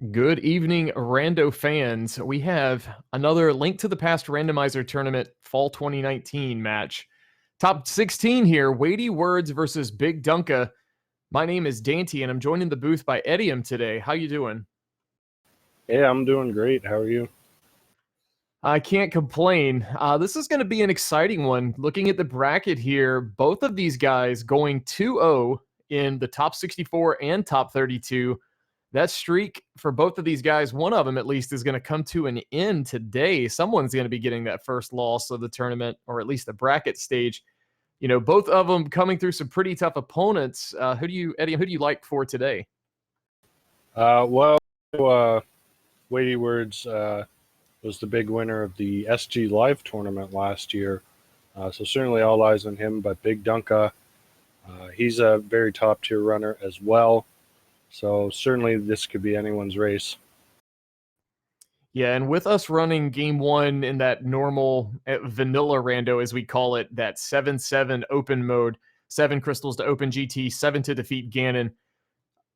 Good evening, Rando fans. We have another Link to the Past Randomizer Tournament Fall 2019 match. Top 16 here, WeightyWords versus BigDunka. My name is Dante, and I'm joined in the booth by Edium today. How you doing? Hey, I'm doing great. How are you? I can't complain. This is going to be an exciting one. Looking at the bracket here, both of these guys going 2-0 in the top 64 and top 32. That streak for both of these guys, one of them at least, is going to come to an end today. Someone's going to be getting that first loss of the tournament, or at least the bracket stage. You know, both of them coming through some pretty tough opponents. Eddie, who do you like for today? Well, WeightyWords was the big winner of the SG Live tournament last year, so certainly all eyes on him. But BigDunka, he's a very top tier runner as well, so certainly this could be anyone's race. Yeah, and with us running game one in that normal vanilla rando, as we call it, that 7-7 open mode, 7 crystals to open GT, 7 to defeat Ganon,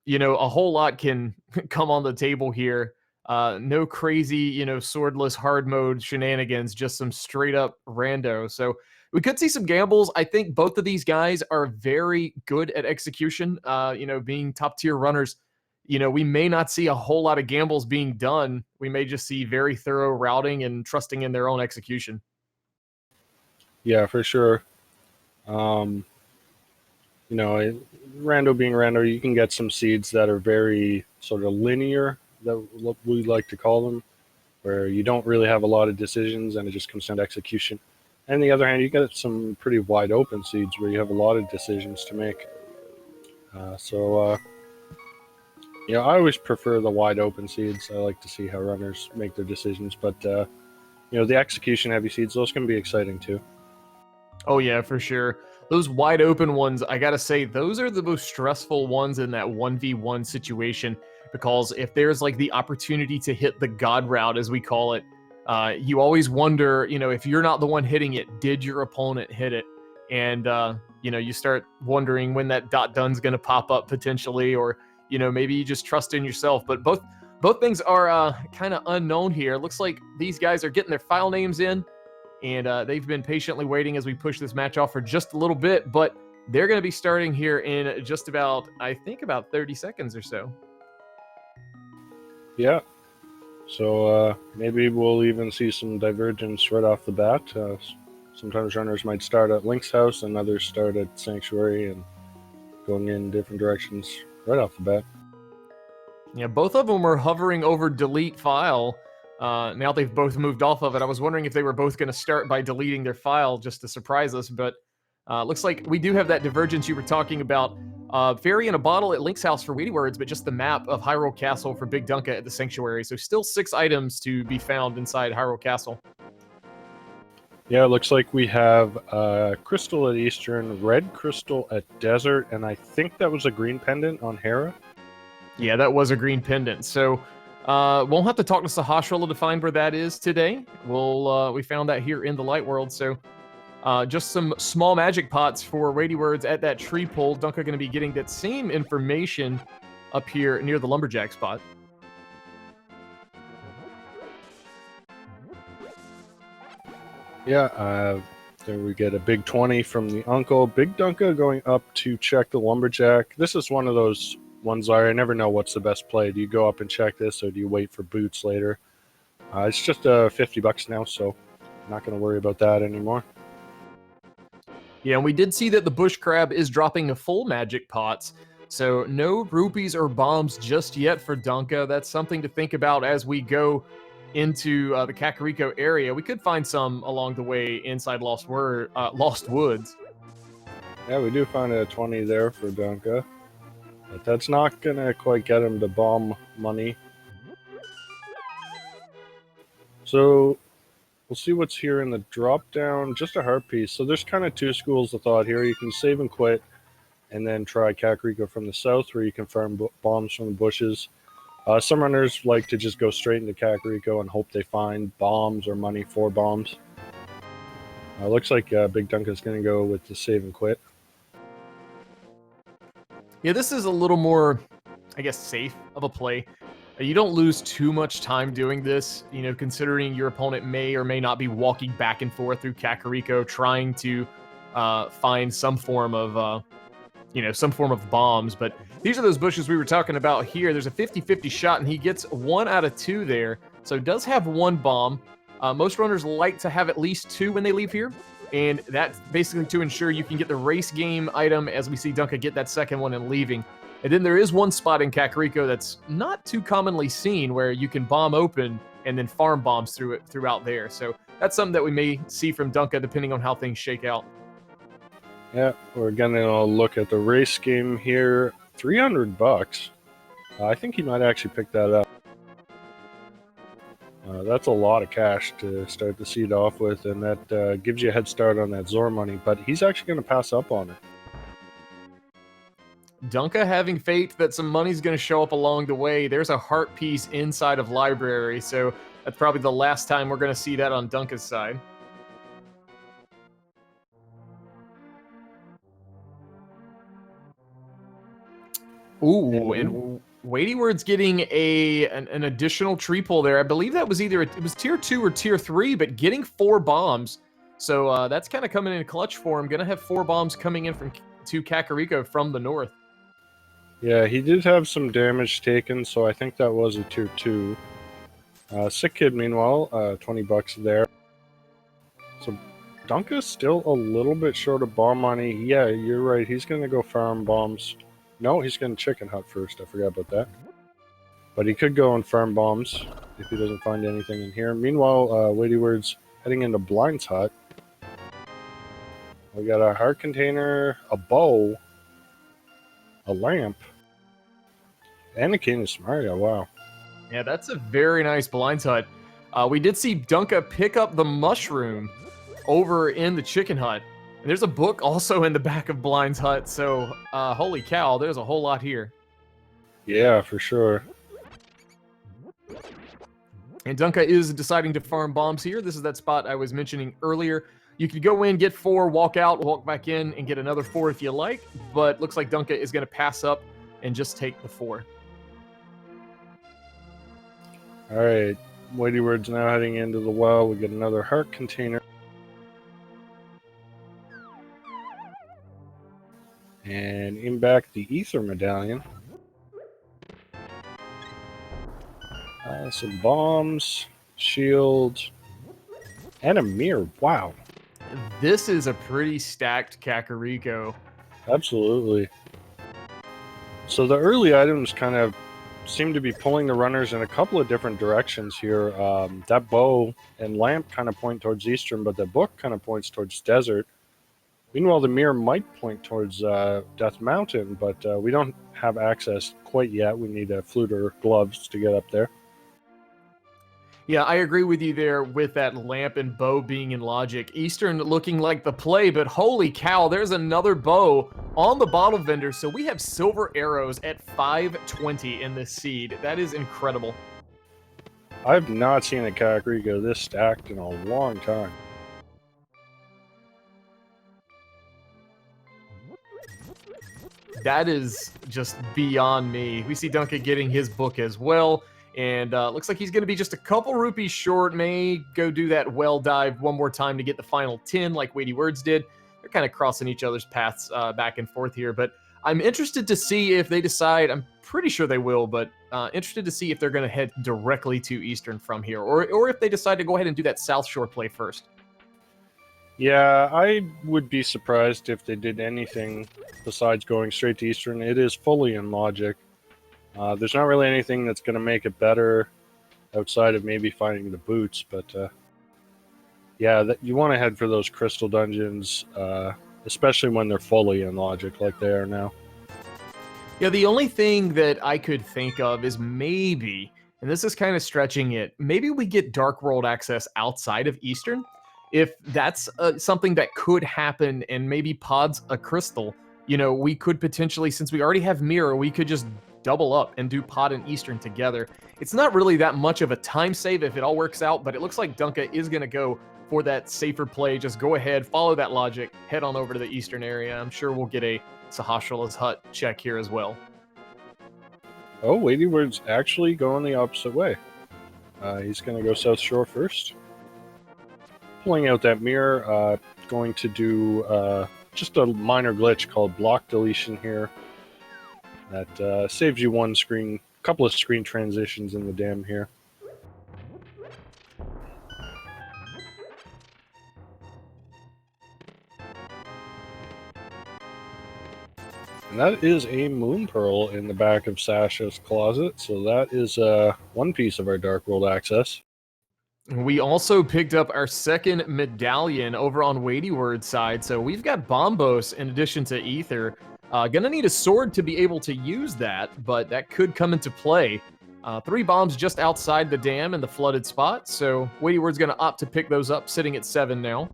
you know, a whole lot can come on the table here. No crazy, swordless hard mode shenanigans, just some straight up rando. So we could see some gambles. I think both of these guys are very good at execution. Being top tier runners, we may not see a whole lot of gambles being done. We may just see very thorough routing and trusting in their own execution. Yeah, for sure. Um, Rando being Rando, you can get some seeds that are very sort of linear, that we like to call them, where you don't really have a lot of decisions and it just comes down to execution. And on the other hand, you get some pretty wide open seeds where you have a lot of decisions to make. I always prefer the wide open seeds. I like to see how runners make their decisions, but the execution heavy seeds, those can be exciting too. Oh yeah, for sure. Those wide open ones, I gotta say, those are the most stressful ones in that 1v1 situation, because if there's like the opportunity to hit the god route, as we call it, you always wonder, if you're not the one hitting it, did your opponent hit it? And you start wondering when that dot done's gonna pop up potentially, or maybe you just trust in yourself. But both things are kind of unknown here. Looks like these guys are getting their file names in, and they've been patiently waiting as we push this match off for just a little bit, but they're going to be starting here in just about, I think, about 30 seconds or so. Yeah. So maybe we'll even see some divergence right off the bat. Sometimes runners might start at Link's house and others start at Sanctuary and going in different directions right off the bat. Yeah, both of them were hovering over delete file. Now they've both moved off of it. I was wondering if they were both going to start by deleting their file just to surprise us, but looks like we do have that divergence you were talking about. Fairy in a bottle at Link's house for WeightyWords, but just the map of Hyrule Castle for BigDunka at the Sanctuary. So still 6 items to be found inside Hyrule Castle. Yeah, it looks like we have Crystal at Eastern, Red Crystal at Desert, and I think that was a green pendant on Hera. Yeah, that was a green pendant. So won't have to talk to Sahasrahla to find where that is today. We found that here in the Light World. So just some small magic pots for WeightyWords at that tree pole. Dunka going to be getting that same information up here near the lumberjack spot. Yeah, then we get a big 20 from the uncle. BigDunka going up to check the lumberjack. This is one of those ones where I never know what's the best play. Do you go up and check this, or do you wait for boots later? It's just $50 now, so I'm not going to worry about that anymore. Yeah, and we did see that the bush crab is dropping a full magic pots. So no rupees or bombs just yet for Dunka. That's something to think about as we go into the Kakariko area. We could find some along the way inside Lost Woods. Yeah, we do find a 20 there for Dunka, but that's not going to quite get him to bomb money. So we'll see what's here in the drop down. Just a heart piece. So there's kind of 2 schools of thought here. You can save and quit and then try Kakariko from the south, where you can farm bombs from the bushes. Some runners like to just go straight into Kakariko and hope they find bombs or money for bombs. Looks like BigDunka is going to go with the save and quit. Yeah, this is a little more, I guess, safe of a play. You don't lose too much time doing this, you know, considering your opponent may or may not be walking back and forth through Kakariko trying to find some form of, you know, some form of bombs. But these are those bushes we were talking about here. There's a 50-50 shot, and he gets 1 out of 2 there. So does have 1 bomb. Most runners like to have at least 2 when they leave here. And that's basically to ensure you can get the race game item as we see Dunka get that second one and leaving. And then there is one spot in Kakariko that's not too commonly seen where you can bomb open and then farm bombs throughout there. So that's something that we may see from Dunka depending on how things shake out. Yeah, we're gonna look at the race game here. $300. I think he might actually pick that up. That's a lot of cash to start the seed off with, and that gives you a head start on that Zor money, but he's actually going to pass up on it. Dunka having faith that some money's going to show up along the way. There's a heart piece inside of library, so that's probably the last time we're going to see that on Dunka's side. Ooh, and WeightyWords getting an additional tree pull there. I believe that was either it was tier 2 or tier 3, but getting 4 bombs. So that's kind of coming in clutch for him. Gonna have 4 bombs coming in to Kakariko from the north. Yeah, he did have some damage taken, so I think that was a tier 2. Sick Kid, meanwhile, $20 there. So Dunka's still a little bit short of bomb money. Yeah, you're right. He's gonna go farm bombs. No, he's going to Chicken Hut first. I forgot about that. But he could go and farm bombs if he doesn't find anything in here. Meanwhile, WeightyWords heading into Blind's Hut. We got a heart container, a bow, a lamp, and a Canis Mario. Wow. Yeah, that's a very nice Blind's Hut. We did see Dunka pick up the mushroom over in the Chicken Hut. And there's a book also in the back of Blind's Hut, so holy cow, there's a whole lot here. Yeah, for sure. And Dunka is deciding to farm bombs here. This is that spot I was mentioning earlier. You could go in, get 4, walk out, walk back in, and get another 4 if you like, but looks like Dunka is going to pass up and just take the 4. All right, WeightyWords now heading into the well. We get another heart container. And in back, the Ether Medallion. Some bombs, shield, and a mirror. Wow. This is a pretty stacked Kakariko. Absolutely. So the early items kind of seem to be pulling the runners in a couple of different directions here. That bow and lamp kind of point towards Eastern, but the book kind of points towards Desert. Meanwhile, the mirror might point towards Death Mountain, but we don't have access quite yet. We need a flute or gloves to get up there. Yeah, I agree with you there with that lamp and bow being in logic. Eastern looking like the play, but holy cow, there's another bow on the bottle vendor. So we have silver arrows at 520 in this seed. That is incredible. I've not seen a Kakariko this stacked in a long time. That is just beyond me. We see Dunka getting his book as well. And looks like he's going to be just a couple rupees short. May go do that well dive one more time to get the final 10 like WeightyWords did. They're kind of crossing each other's paths back and forth here. But I'm interested to see if they decide, I'm pretty sure they will, but interested to see if they're going to head directly to Eastern from here. Or if they decide to go ahead and do that South Shore play first. Yeah, I would be surprised if they did anything besides going straight to Eastern. It is fully in logic. There's not really anything that's going to make it better outside of maybe finding the boots, but yeah, you want to head for those crystal dungeons, especially when they're fully in logic like they are now. Yeah, the only thing that I could think of is maybe, and this is kind of stretching it, maybe we get Dark World access outside of Eastern. If that's something that could happen and maybe pods a crystal, you know, we could potentially, since we already have Mirror, we could just double up and do pod and Eastern together. It's not really that much of a time save if it all works out, but it looks like Dunka is going to go for that safer play. Just go ahead, follow that logic, head on over to the Eastern area. I'm sure we'll get a Sahasrah's Hut check here as well. Oh, WeightyWords actually going the opposite way. He's going to go South Shore first. Pulling out that mirror, going to do just a minor glitch called block deletion here. That saves you one screen, couple of screen transitions in the dam here. And that is a moon pearl in the back of Sasha's closet, so that is one piece of our Dark World access. We also picked up our second medallion over on WeightyWords side, so we've got Bombos in addition to Ether. Gonna need a sword to be able to use that, but that could come into play. 3 bombs just outside the dam in the flooded spot, so WeightyWords gonna opt to pick those up, sitting at 7 now.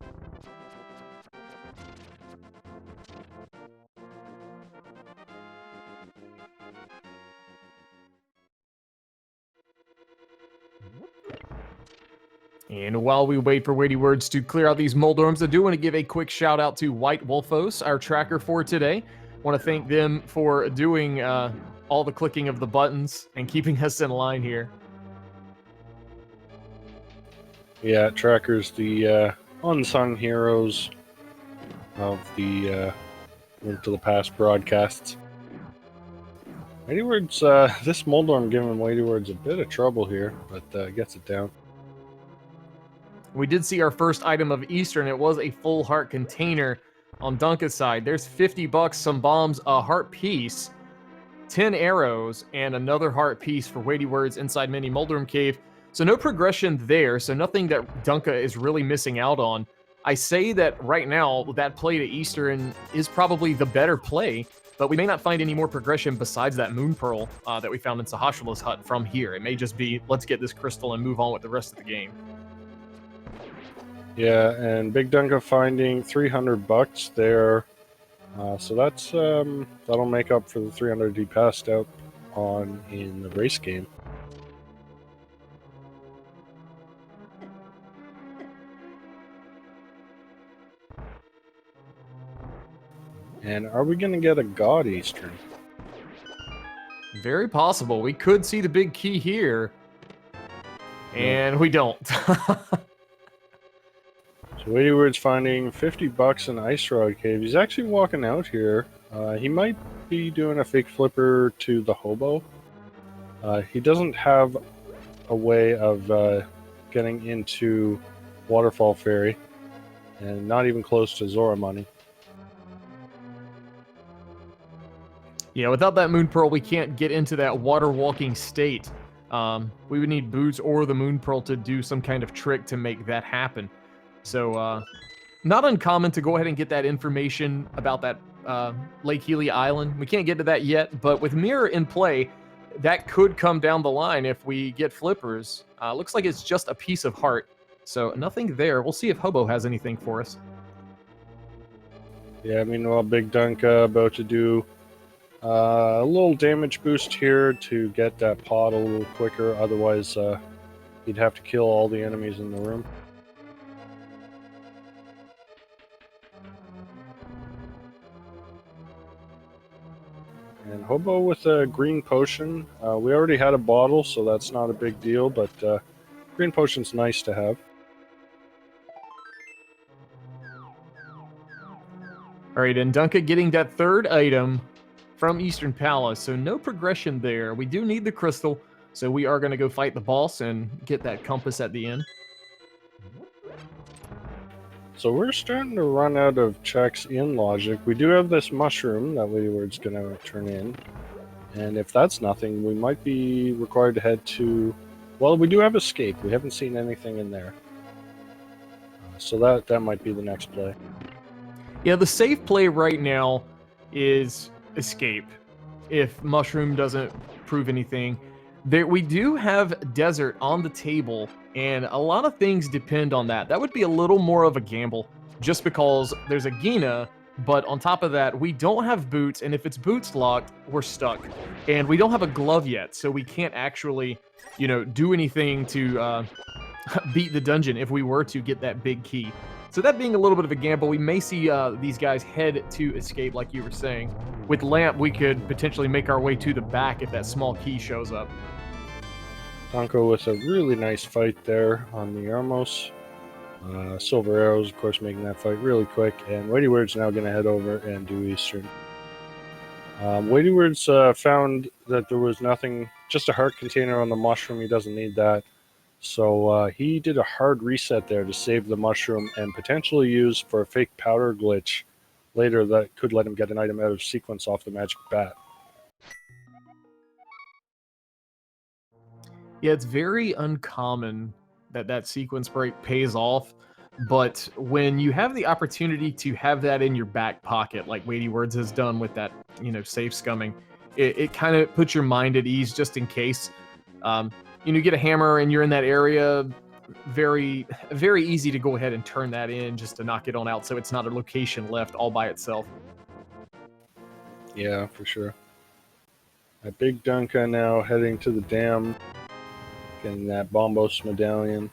And while we wait for WeightyWords to clear out these Moldorms, I do want to give a quick shout out to White Wolfos, our tracker for today. Want to thank them for doing all the clicking of the buttons and keeping us in line here. Yeah, Tracker's the unsung heroes of the Link to the Past broadcasts. WeightyWords, this Moldorm giving WeightyWords a bit of trouble here, but gets it down. We did see our first item of Eastern. It was a full heart container on Dunka's side. There's 50 bucks, some bombs, a heart piece, 10 arrows, and another heart piece for WeightyWords inside Mini Moldorm Cave. So no progression there, so nothing that Dunka is really missing out on. I say that right now, that play to Eastern is probably the better play, but we may not find any more progression besides that Moon Pearl that we found in Sahashula's hut from here. It may just be, let's get this crystal and move on with the rest of the game. Yeah, and BigDunka finding 300 bucks there. So that's that'll make up for the 300 he passed out on in the race game. And are we going to get a God Eastern? Very possible. We could see the big key here. And we don't. So WeightyWords finding 50 bucks in Ice Rod Cave. He's actually walking out here. He might be doing a fake flipper to the hobo. He doesn't have a way of getting into Waterfall Ferry, and not even close to Zora money. Yeah, without that Moon Pearl, we can't get into that water walking state. We would need boots or the Moon Pearl to do some kind of trick to make that happen. So, not uncommon to go ahead and get that information about that Lake Healy Island. We can't get to that yet, but with Mirror in play, that could come down the line if we get flippers. Looks like it's just a piece of heart, so nothing there. We'll see if Hobo has anything for us. Yeah, meanwhile, BigDunka about to do a little damage boost here to get that pot a little quicker. Otherwise, he'd have to kill all the enemies in the room. And Hobo with a green potion. We already had a bottle, so that's not a big deal, but green potion's nice to have. All right, and Dunka getting that third item from Eastern Palace, so no progression there. We do need the crystal, so we are going to go fight the boss and get that compass at the end. So we're starting to run out of checks in logic. We do have this mushroom that WeightyWords going to turn in. And if that's nothing, we might be required to head to... Well, we do have escape. We haven't seen anything in there. So that might be the next play. Yeah, the safe play right now is escape. If mushroom doesn't prove anything. We do have desert on the table, and a lot of things depend on that. That would be a little more of a gamble, just because there's a Gina, but on top of that, we don't have boots, and if it's boots locked, we're stuck. And we don't have a glove yet, so we can't actually, do anything to beat the dungeon if we were to get that big key. So that being a little bit of a gamble, we may see these guys head to escape, like you were saying. With Lamp, we could potentially make our way to the back if that small key shows up. Dunka with a really nice fight there on the Armos. Silver Arrows, of course, making that fight really quick. And WeightyWords now going to head over and do Eastern. WeightyWords found that there was nothing, just a heart container on the mushroom. He doesn't need that. So he did a hard reset there to save the mushroom and potentially use for a fake powder glitch later that could let him get an item out of sequence off the magic bat. Yeah, it's very uncommon that that sequence break pays off, but when you have the opportunity to have that in your back pocket, like WeightyWords has done with that, safe scumming, it kind of puts your mind at ease just in case. You get a hammer and you're in that area, very, very easy to go ahead and turn that in just to knock it on out so it's not a location left all by itself. Yeah, for sure. A BigDunka now heading to the dam, getting that Bombos medallion.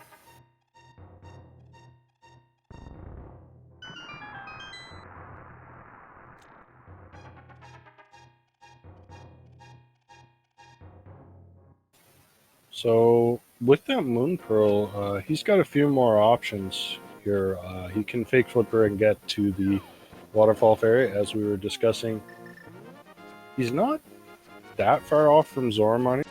So with that Moon Pearl, he's got a few more options here. He can fake flipper and get to the waterfall ferry, as we were discussing. He's not that far off from Zora money,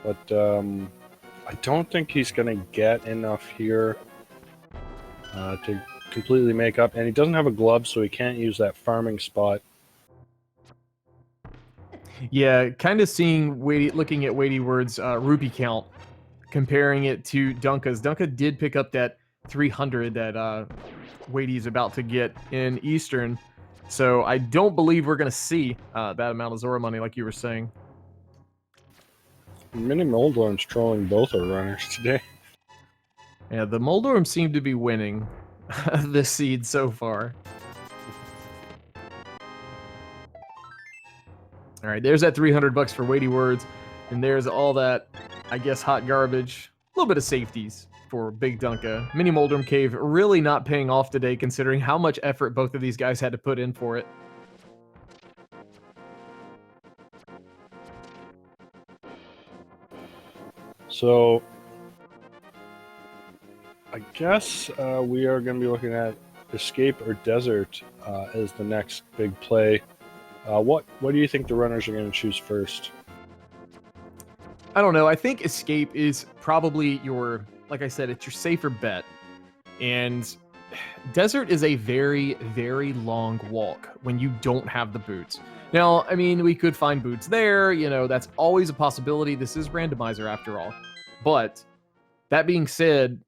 but I don't think he's going to get enough here to completely make up. And he doesn't have a glove, so he can't use that farming spot. Yeah, kind of looking at WeightyWords' rupee count, comparing it to Dunka's. Dunka did pick up that 300 that Weighty's about to get in Eastern, so I don't believe we're going to see that amount of Zora money like you were saying. Mini Moldorm's trolling both our runners today. Yeah, the Moldorm seem to be winning this seed so far. All right, there's that 300 bucks for WeightyWords, and there's all that, I guess, hot garbage. A little bit of safeties for BigDunka. Mini Moldorm Cave really not paying off today, considering how much effort both of these guys had to put in for it. So I guess we are going to be looking at Escape or Desert as the next big play. What do you think the runners are going to choose first? I don't know. I think Escape is probably your, like I said, it's your safer bet. And Desert is a very, very long walk when you don't have the boots. Now, I mean, we could find boots there. That's always a possibility. This is Randomizer after all. But that being said,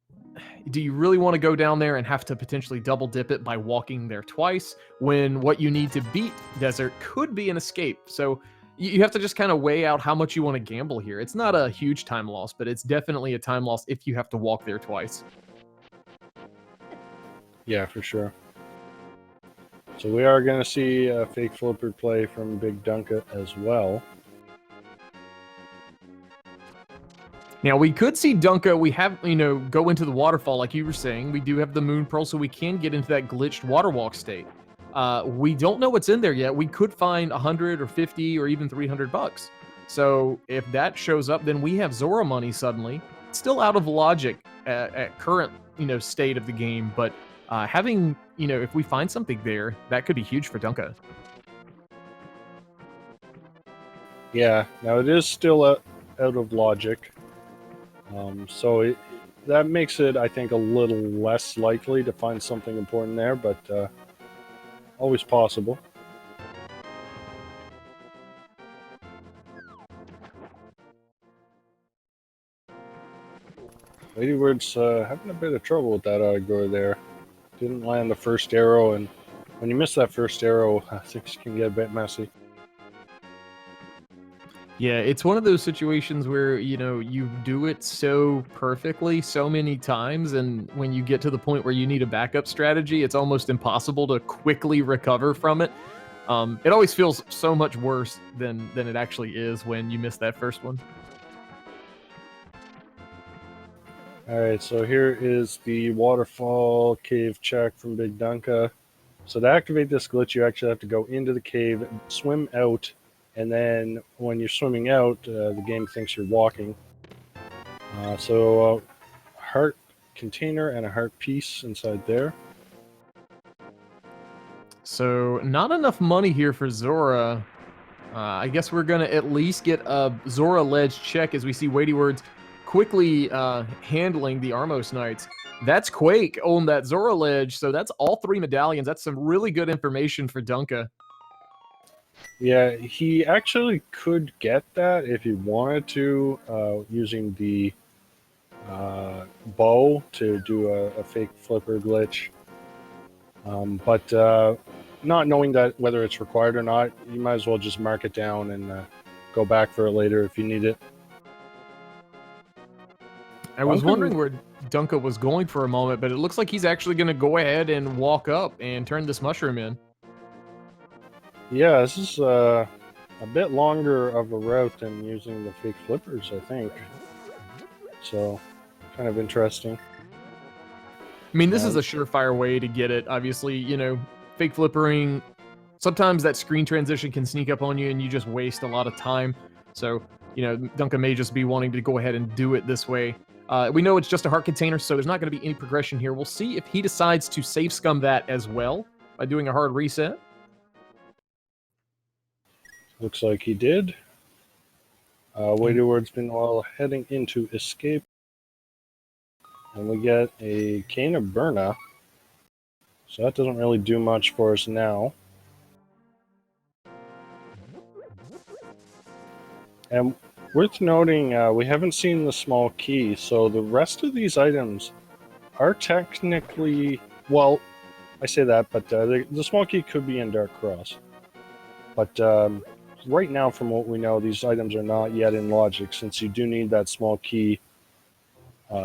do you really want to go down there and have to potentially double dip it by walking there twice when what you need to beat Desert could be an escape? So you have to just kind of weigh out how much you want to gamble here. It's not a huge time loss, but it's definitely a time loss if you have to walk there twice. Yeah, for sure. So we are going to see a fake flipper play from BigDunka as well. Now, we could see Dunka, we have, go into the waterfall like you were saying. We do have the Moon Pearl, so we can get into that glitched water walk state. We don't know what's in there yet. We could find 100 or 50 or even 300 bucks. So if that shows up, then we have Zora money suddenly. It's still out of logic at current, state of the game, but having, if we find something there, that could be huge for Dunka. Yeah, now it is still out of logic. So that makes it, I think, a little less likely to find something important there, but always possible. WeightyWords having a bit of trouble with that Augor there. Didn't land the first arrow, and when you miss that first arrow, things can get a bit messy. Yeah, it's one of those situations where, you do it so perfectly so many times, and when you get to the point where you need a backup strategy, it's almost impossible to quickly recover from it. It always feels so much worse than it actually is when you miss that first one. All right, so here is the waterfall cave check from BigDunka. So to activate this glitch, you actually have to go into the cave, swim out, and then when you're swimming out, the game thinks you're walking. So heart container and a heart piece inside there. So not enough money here for Zora. I guess we're gonna at least get a Zora ledge check as we see WeightyWords quickly handling the Armos Knights. That's Quake on that Zora ledge, so that's all 3 medallions. That's some really good information for Dunka. Yeah, he actually could get that if he wanted to, using the bow to do a fake flipper glitch. But not knowing that whether it's required or not, you might as well just mark it down and go back for it later if you need it. I was wondering where Dunka was going for a moment, but it looks like he's actually going to go ahead and walk up and turn this mushroom in. Yeah, this is a bit longer of a route than using the fake flippers, I think. So, kind of interesting. I mean, this is a surefire way to get it. Obviously, you know, fake flippering, sometimes that screen transition can sneak up on you and you just waste a lot of time. So, you know, Duncan may just be wanting to go ahead and do it this way. We know it's just a heart container, so there's not going to be any progression here. We'll see if he decides to save scum that as well by doing a hard reset. Looks like he did. WeightyWords meanwhile heading into escape. And we get a cane of Burna. So that doesn't really do much for us now. And worth noting, we haven't seen the small key, so the rest of these items are technically, well, I say that, but the small key could be in Dark Cross. But right now, from what we know, these items are not yet in logic, since you do need that small key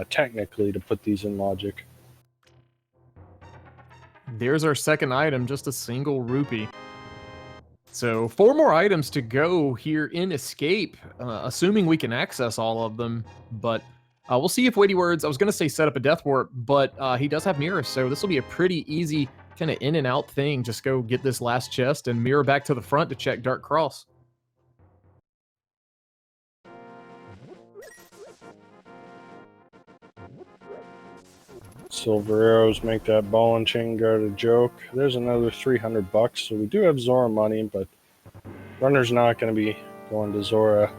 technically to put these in logic. There's our second item, just a single rupee. So 4 more items to go here in Escape, assuming we can access all of them. But we'll see if WeightyWords, I was going to say set up a death warp, but he does have mirrors, so this will be a pretty easy kind of in and out thing. Just go get this last chest and mirror back to the front to check Dark Cross. Silver arrows make that ball and chain guard a joke. There's another 300 bucks, so we do have Zora money, but Runner's not going to be going to Zora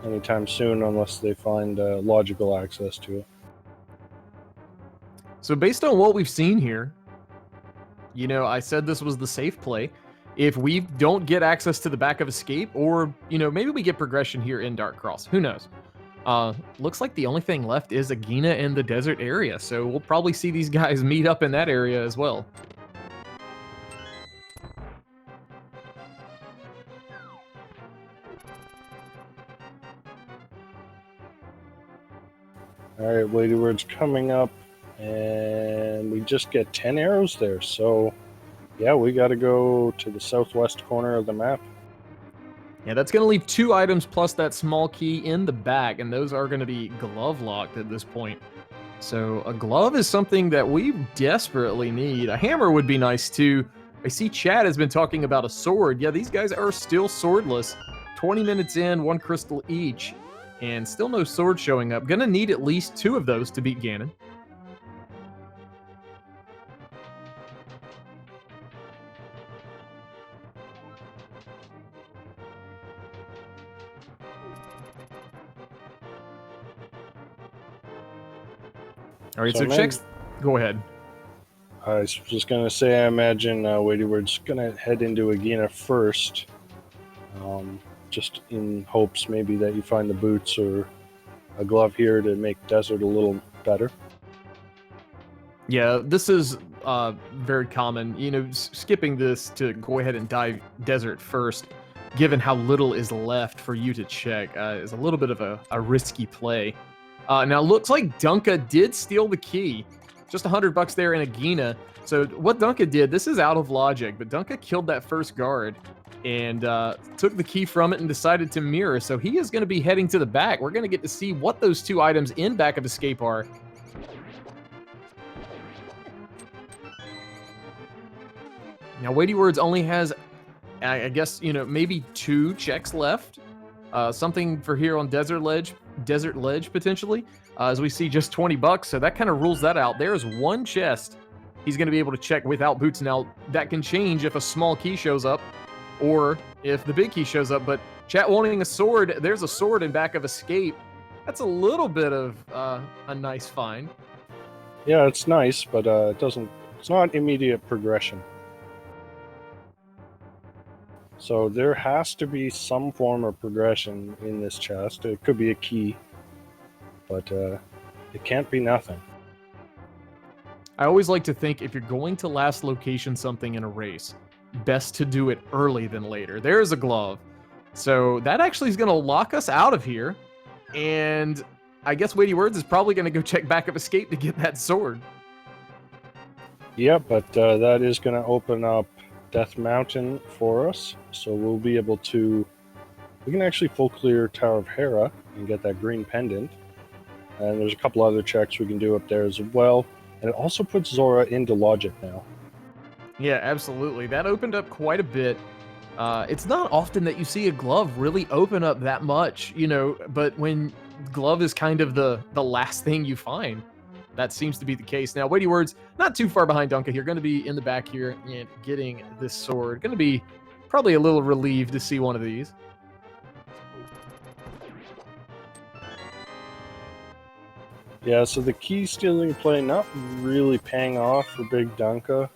anytime soon unless they find logical access to it. So based on what we've seen here, you know, I said this was the safe play. If we don't get access to the back of Escape, or, you know, maybe we get progression here in Dark Cross, who knows? Looks like the only thing left is Agena and the desert area, so we'll probably see these guys meet up in that area as well. Alright, WeightyWords coming up, and we just get 10 arrows there, so yeah, we gotta go to the southwest corner of the map. Yeah, that's going to leave 2 items plus that small key in the bag, and those are going to be glove locked at this point. So a glove is something that we desperately need. A hammer would be nice too. I see Chad has been talking about a sword. Yeah, these guys are still swordless. 20 minutes in, 1 crystal each, and still no sword showing up. Gonna need at least 2 of those to beat Ganon. All right, so checks. Go ahead. I was just going to say, I imagine WeightyWords going to head into Agena first, just in hopes maybe that you find the boots or a glove here to make desert a little better. Yeah, this is very common. You know, skipping this to go ahead and dive desert first, given how little is left for you to check, is a little bit of a risky play. Now, looks like Dunka did steal the key. just $100 there in a Gina. So what Dunka did, this is out of logic, but Dunka killed that first guard and took the key from it and decided to mirror. So he is going to be heading to the back. We're going to get to see what those 2 items in back of escape are. Now, WeightyWords only has, I guess, maybe 2 checks left. Something for here on Desert Ledge potentially, as we see just $20. So that kind of rules that out. There's 1 chest he's going to be able to check without boots. Now, that can change if a small key shows up or if the big key shows up. But chat wanting a sword, there's a sword in back of escape. That's a little bit of a nice find. Yeah, it's nice, but it's not immediate progression. So there has to be some form of progression in this chest. It could be a key, but it can't be nothing. I always like to think if you're going to last location something in a race, best to do it early than later. There's a glove. So that actually is going to lock us out of here. And I guess WeightyWords is probably going to go check back of escape to get that sword. Yeah, but that is going to open up Death Mountain for us, so we'll be able to, we can actually full clear Tower of Hera and get that green pendant, and there's a couple other checks we can do up there as well, and it also puts Zora into logic now. Yeah, absolutely. That opened up quite a bit. It's not often that you see a glove really open up that much, but when glove is kind of the last thing you find, that seems to be the case. Now, WeightyWords, not too far behind Dunka here, going to be in the back here and getting this sword. Going to be probably a little relieved to see one of these. Yeah, so the key stealing play not really paying off for BigDunka,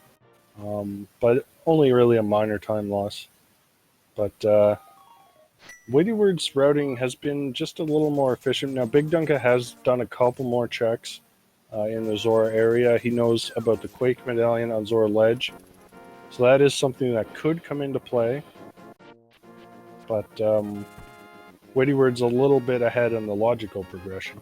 but only really a minor time loss. But WeightyWords routing has been just a little more efficient. Now, BigDunka has done a couple more checks in the Zora area. He knows about the Quake Medallion on Zora Ledge. So that is something that could come into play. But WeightyWords a little bit ahead in the logical progression.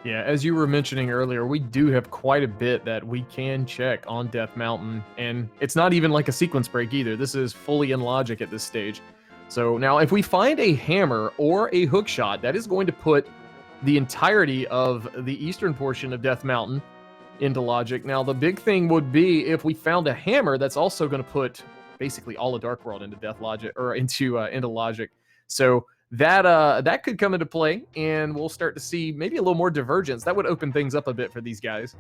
Yeah, as you were mentioning earlier, we do have quite a bit that we can check on Death Mountain. And it's not even like a sequence break either. This is fully in logic at this stage. So now if we find a hammer or a hook shot, that is going to put the entirety of the eastern portion of Death Mountain into logic. Now the big thing would be if we found a hammer, that's also going to put basically all of Dark World into Death Logic or into logic. So that could come into play, and we'll start to see maybe a little more divergence. That would open things up a bit for these guys.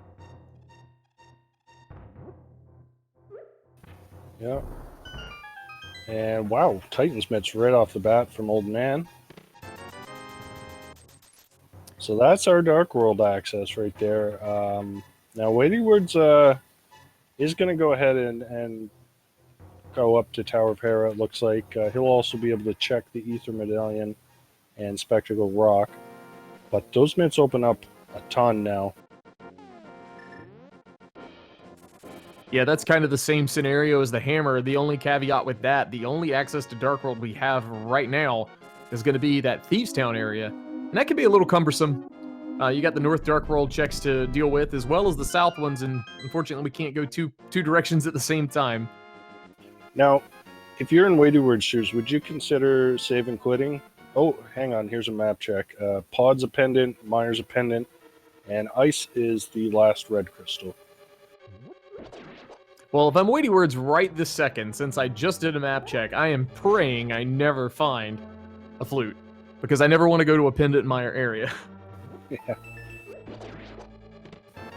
Yeah. And wow, Titan's mitts right off the bat from Old Man. So that's our Dark World access right there. Now WeightyWords is going to go ahead and go up to Tower of Hera, it looks like. He'll also be able to check the Ether Medallion and Spectacle Rock. But those mitts open up a ton now. Yeah, that's kind of the same scenario as the hammer. The only caveat with that, the only access to Dark World we have right now is going to be that Thieves Town area. And that can be a little cumbersome. You got the North Dark World checks to deal with, as well as the South ones, and unfortunately we can't go two directions at the same time. Now, if you're in WeightyWords shoes, would you consider save and quitting? Oh, hang on, here's a map check. Pod's a pendant, Mire's a pendant, and Ice is the last red crystal. Well, if I'm WeightyWords right this second, since I just did a map check, I am praying I never find a flute, because I never want to go to a pendant in my area. Yeah.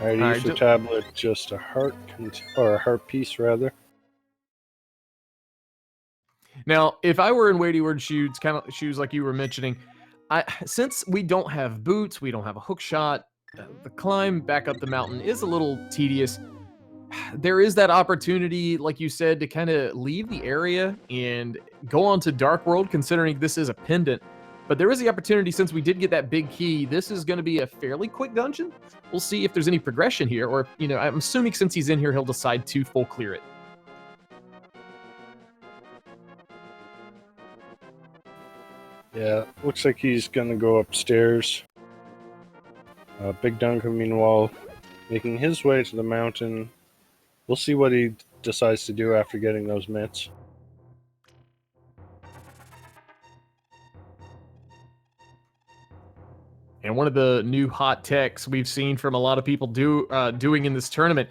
Alright, Ether tablet, just a heart, or a heart piece rather. Now, if I were in WeightyWords shoes like you were mentioning, since we don't have boots, we don't have a hook shot, the climb back up the mountain is a little tedious. There is that opportunity, like you said, to kind of leave the area and go on to Dark World, considering this is a pendant. But there is the opportunity, since we did get that big key, this is going to be a fairly quick dungeon. We'll see if there's any progression here, or, I'm assuming since he's in here, he'll decide to full clear it. Yeah, looks like he's gonna go upstairs. BigDunka, meanwhile, making his way to the mountain. We'll see what he decides to do after getting those mitts. And one of the new hot techs we've seen from a lot of people doing in this tournament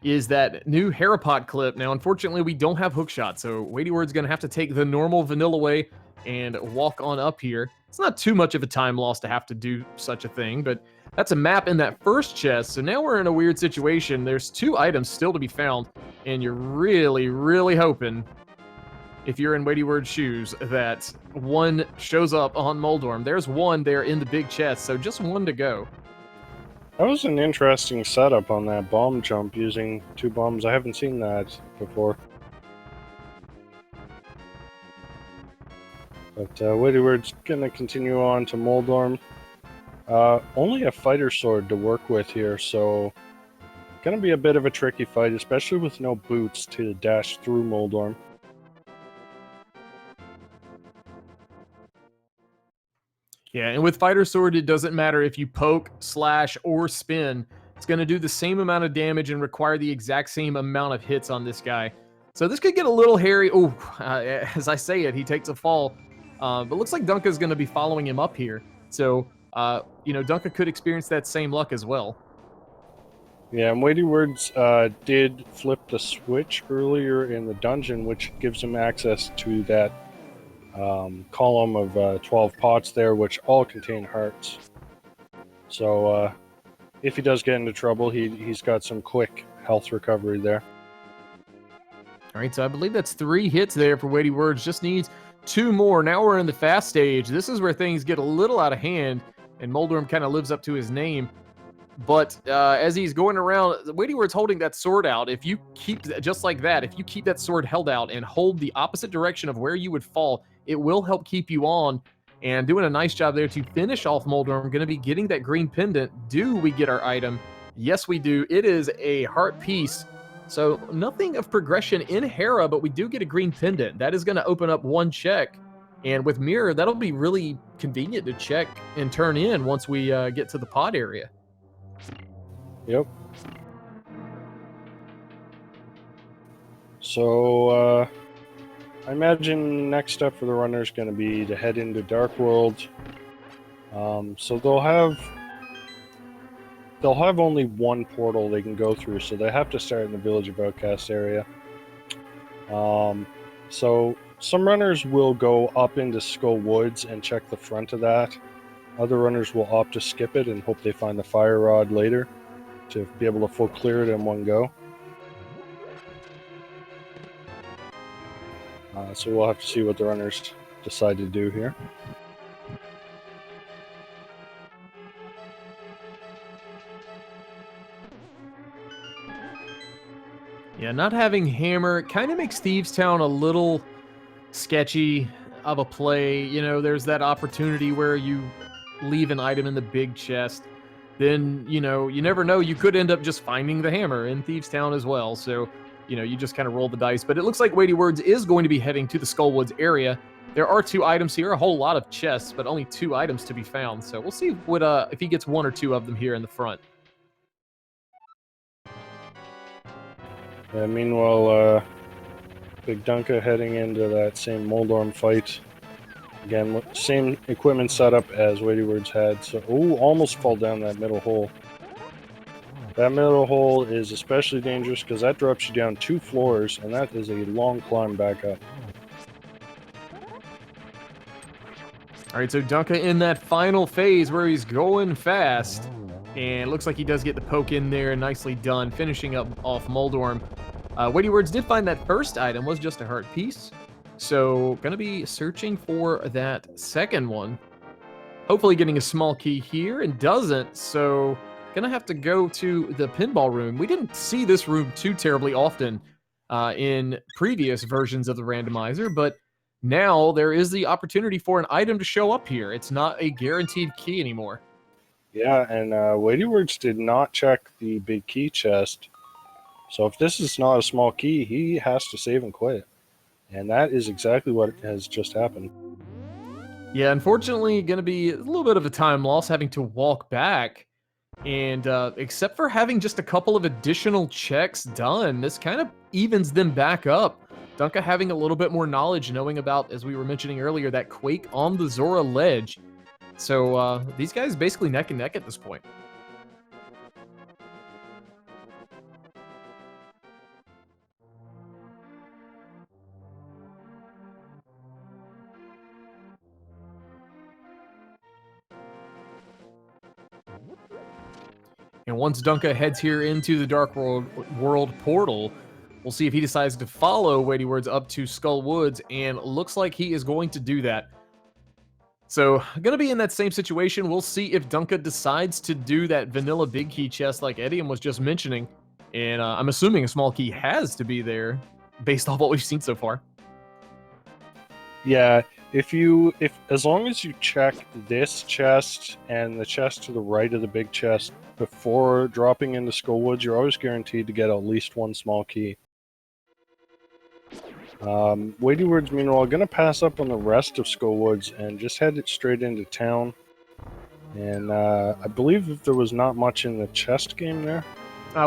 is that new Harapot clip. Now, unfortunately, we don't have hookshot, so WeightyWords going to have to take the normal vanilla way and walk on up here. It's not too much of a time loss to have to do such a thing, but that's a map in that first chest, so now we're in a weird situation. There's 2 items still to be found, and you're really, really hoping, if you're in WeightyWords shoes, that one shows up on Moldorm. There's one there in the big chest, so just one to go. That was an interesting setup on that bomb jump using 2 bombs. I haven't seen that before. But WeightyWords gonna continue on to Moldorm. Only a fighter sword to work with here, so gonna be a bit of a tricky fight, especially with no boots to dash through Moldorm. Yeah, and with Fighter Sword, it doesn't matter if you poke, slash, or spin. It's going to do the same amount of damage and require the exact same amount of hits on this guy. So this could get a little hairy. Oh, as I say it, he takes a fall. But looks like Dunka's going to be following him up here. So, Dunka could experience that same luck as well. Yeah, and WeightyWords did flip the switch earlier in the dungeon, which gives him access to that column of 12 pots there, which all contain hearts. So if he does get into trouble, he's got some quick health recovery there. All right, so I believe that's 3 hits there for WeightyWords. Just needs 2 more. Now we're in the fast stage. This is where things get a little out of hand, and Moldorm kind of lives up to his name. But as he's going around, WeightyWords holding that sword out. If you keep, just like that, if you keep that sword held out and hold the opposite direction of where you would fall, it will help keep you on. And doing a nice job there to finish off Moldorm. Going to be getting that green pendant. Do we get our item? Yes, we do. It is a heart piece. So nothing of progression in Hera, but we do get a green pendant. That is going to open up 1 check. And with Mirror, that'll be really convenient to check and turn in once we get to the pod area. Yep. So I imagine next step for the runner is going to be to head into Dark World. So they'll have only 1 portal they can go through, so they have to start in the Village of Outcasts area. So some runners will go up into Skull Woods and check the front of that. Other runners will opt to skip it and hope they find the fire rod later to be able to full clear it in one go. So we'll have to see what the runners decide to do here. Yeah, not having Hammer kind of makes Thieves Town a little sketchy of a play. There's that opportunity where you leave an item in the big chest. Then, you never know. You could end up just finding the hammer in Thieves Town as well. So, you just kind of roll the dice. But it looks like WeightyWords is going to be heading to the Skullwoods area. There are 2 items here, a whole lot of chests, but only 2 items to be found. So we'll see if he gets 1 or 2 of them here in the front. Meanwhile, BigDunka heading into that same Moldorm fight. Again, same equipment setup as WeightyWords had. So, almost fall down that middle hole. That middle hole is especially dangerous because that drops you down 2 floors, and that is a long climb back up. All right, so Dunka in that final phase where he's going fast. And it looks like he does get the poke in there. Nicely done, finishing up off Moldorm. WeightyWords did find that first item was just a heart piece. So, going to be searching for that second one. Hopefully getting a small key here, and doesn't. So, going to have to go to the pinball room. We didn't see this room too terribly often in previous versions of the randomizer, but now there is the opportunity for an item to show up here. It's not a guaranteed key anymore. Yeah, and WeightyWords did not check the big key chest. So if this is not a small key, he has to save and quit. And that is exactly what has just happened. Yeah, unfortunately, going to be a little bit of a time loss having to walk back. And except for having just a couple of additional checks done, this kind of evens them back up. Dunka having a little bit more knowledge, knowing about, as we were mentioning earlier, that quake on the Zora ledge. So these guys basically neck and neck at this point. And once Dunka heads here into the Dark World portal, we'll see if he decides to follow WeightyWords up to Skull Woods, and looks like he is going to do that. So, gonna be in that same situation. We'll see if Dunka decides to do that vanilla big key chest like Edium was just mentioning. And I'm assuming a small key has to be there based off what we've seen so far. Yeah, if as long as you check this chest and the chest to the right of the big chest before dropping into Skullwoods, you're always guaranteed to get at least one small key. WeightyWords, meanwhile, going to pass up on the rest of Skullwoods and just head it straight into town. And I believe there was not much in the chest game there.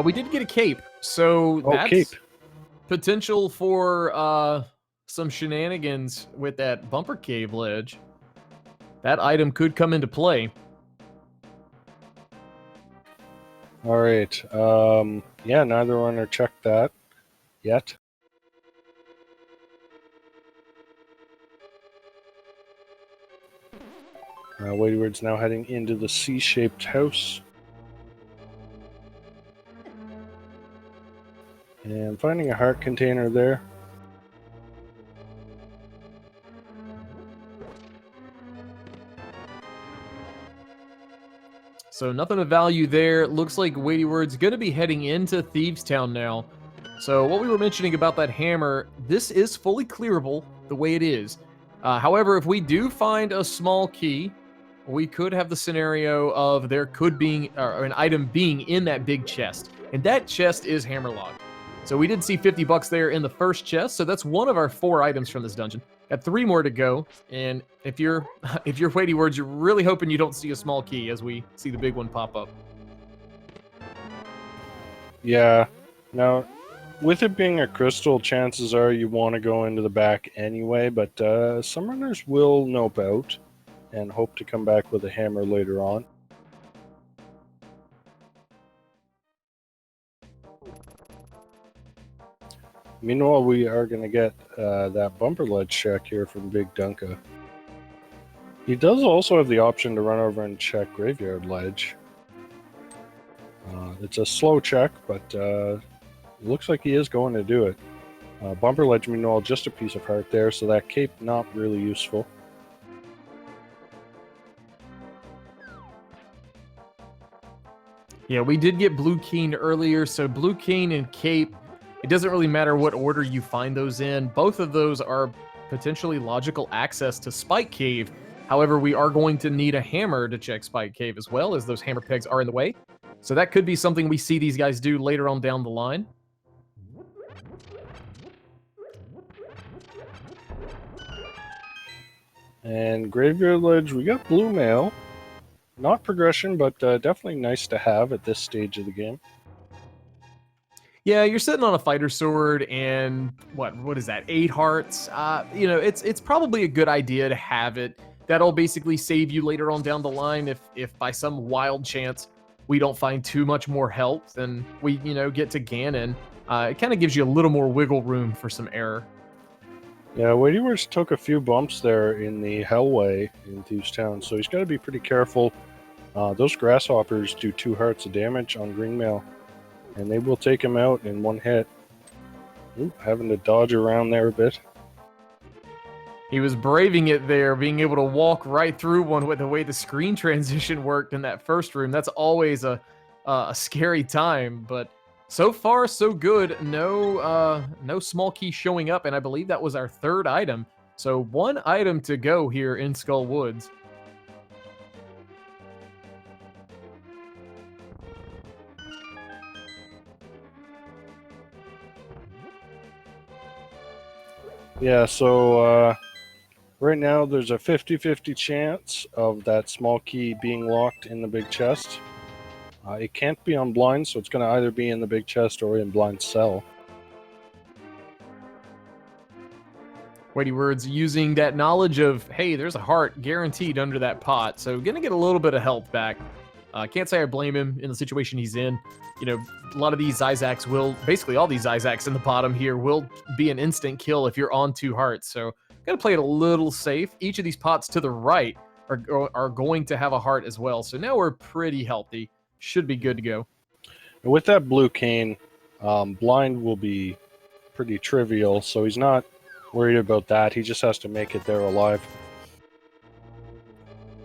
We did get a cape, so that's cape. Potential for some shenanigans with that bumper cave ledge. That item could come into play. All right. Yeah, neither runner checked that yet. WeightyWords now heading into the C-shaped house. And finding a heart container there. So nothing of value there. Looks like WeightyWords going to be heading into Thieves Town now. So what we were mentioning about that hammer, this is fully clearable the way it is. However, if we do find a small key, we could have the scenario of there could be an item being in that big chest. And that chest is Hammerlock. So we did see 50 bucks there in the first chest. So that's one of our 4 items from this dungeon. Got 3 more to go. And if you're WeightyWords, you're really hoping you don't see a small key as we see the big one pop up. Yeah. Now, with it being a crystal, chances are you want to go into the back anyway, but some runners will nope out and hope to come back with a hammer later on. Meanwhile, we are going to get that bumper ledge check here from BigDunka. He does also have the option to run over and check Graveyard Ledge. It's a slow check, but it looks like he is going to do it. Bumper Ledge, meanwhile, just a piece of heart there, so that cape not really useful. Yeah, we did get Blue Keen earlier, so Blue Keen and Cape, it doesn't really matter what order you find those in. Both of those are potentially logical access to Spike Cave. However, we are going to need a hammer to check Spike Cave as well, as those hammer pegs are in the way. So that could be something we see these guys do later on down the line. And Graveyard Ledge, we got Blue Mail. Not progression, but definitely nice to have at this stage of the game. Yeah, you're sitting on a fighter sword and what is that? 8 hearts. You know, it's probably a good idea to have it. That'll basically save you later on down the line if by some wild chance we don't find too much more health and we, get to Ganon. It kind of gives you a little more wiggle room for some error. Yeah, WeightyWords took a few bumps there in the Hellway in Thieves Town, so he's got to be pretty careful. Those grasshoppers do 2 hearts of damage on green mail, and they will take him out in 1 hit. Ooh, having to dodge around there a bit. He was braving it there, being able to walk right through one with the way the screen transition worked in that first room. That's always a scary time, but so far so good. No small key showing up, and I believe that was our 3rd item. So 1 item to go here in Skull Woods. Yeah, so Right now, there's a 50-50 chance of that small key being locked in the big chest. It can't be on blind, so it's going to either be in the big chest or in blind cell. WeightyWords using that knowledge of, hey, there's a heart guaranteed under that pot, so gonna get a little bit of health back. Can't say I blame him in the situation he's in. You know, a lot of these Isaacs will, basically all these Isaacs in the bottom here will be an instant kill if you're on 2 hearts, so gotta play it a little safe. Each of these pots to the right are going to have a heart as well, so now we're pretty healthy. Should be good to go. And with that blue cane, blind will be pretty trivial, so he's not worried about that. He just has to make it there alive.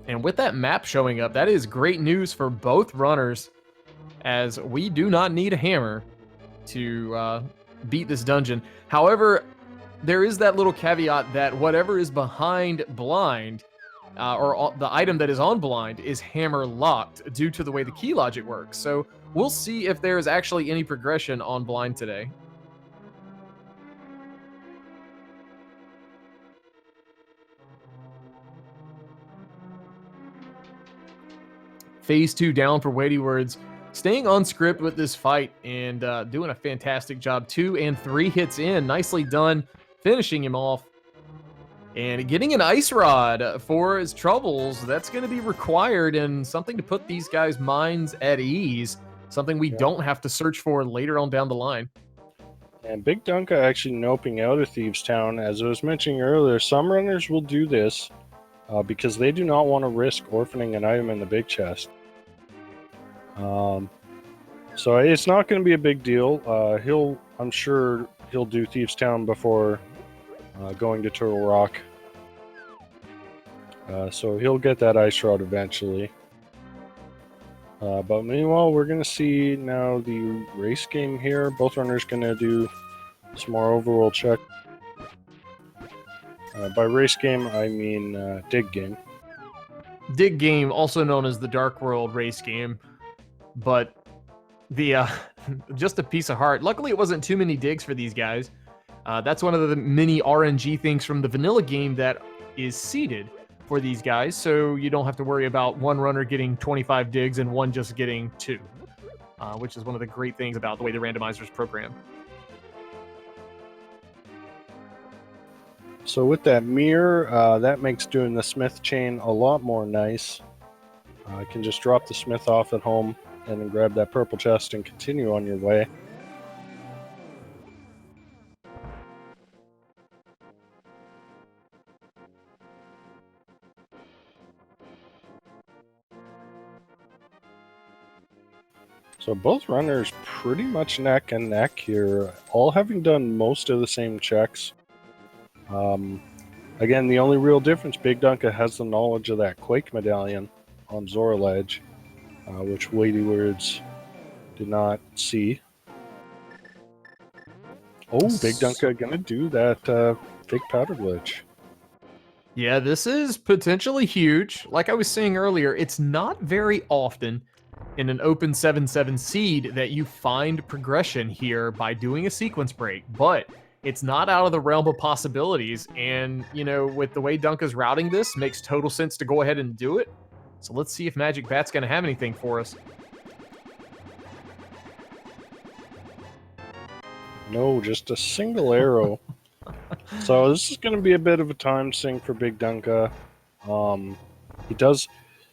And with that map showing up, that is great news for both runners, as we do not need a hammer to beat this dungeon. However, there is that little caveat that whatever is behind blind, or the item that is on blind, is hammer locked due to the way the key logic works. So we'll see if there is actually any progression on blind today. Phase 2 down for WeightyWords, staying on script with this fight and doing a fantastic job. 2 and 3 hits in, nicely done, finishing him off. And getting an ice rod for his troubles, that's going to be required, and something to put these guys' minds at ease, something we don't have to search for later on down the line. And BigDunka actually noping out of Thieves Town. As I was mentioning earlier, some runners will do this because they do not want to risk orphaning an item in the big chest. So it's not going to be a big deal. I'm sure he'll do Thieves Town before going to Turtle Rock. So he'll get that ice rod eventually. But meanwhile, we're going to see now the race game here. Both runners going to do some more overworld check. By race game, I mean dig game. Dig game, also known as the Dark World race game, but the just a piece of heart. Luckily, it wasn't too many digs for these guys. That's one of the mini RNG things from the vanilla game that is seeded for these guys, so you don't have to worry about one runner getting 25 digs and one just getting 2, which is one of the great things about the way the randomizer is programmed. So with that mirror, that makes doing the smith chain a lot more nice. You can just drop the smith off at home and then grab that purple chest and continue on your way. So both runners pretty much neck and neck here, all having done most of the same checks. Again, the only real difference, BigDunka has the knowledge of that Quake medallion on Zora Ledge, which WeightyWords did not see. Oh, BigDunka gonna do that fake powder glitch. Yeah, this is potentially huge. Like I was saying earlier, it's not very often in an open 7-7 seed that you find progression here by doing a sequence break, but it's not out of the realm of possibilities. And, you know, with the way Dunka's routing this, makes total sense to go ahead and do it. So let's see if Magic Bat's going to have anything for us. No, just a single arrow. So this is going to be a bit of a time sink for BigDunka.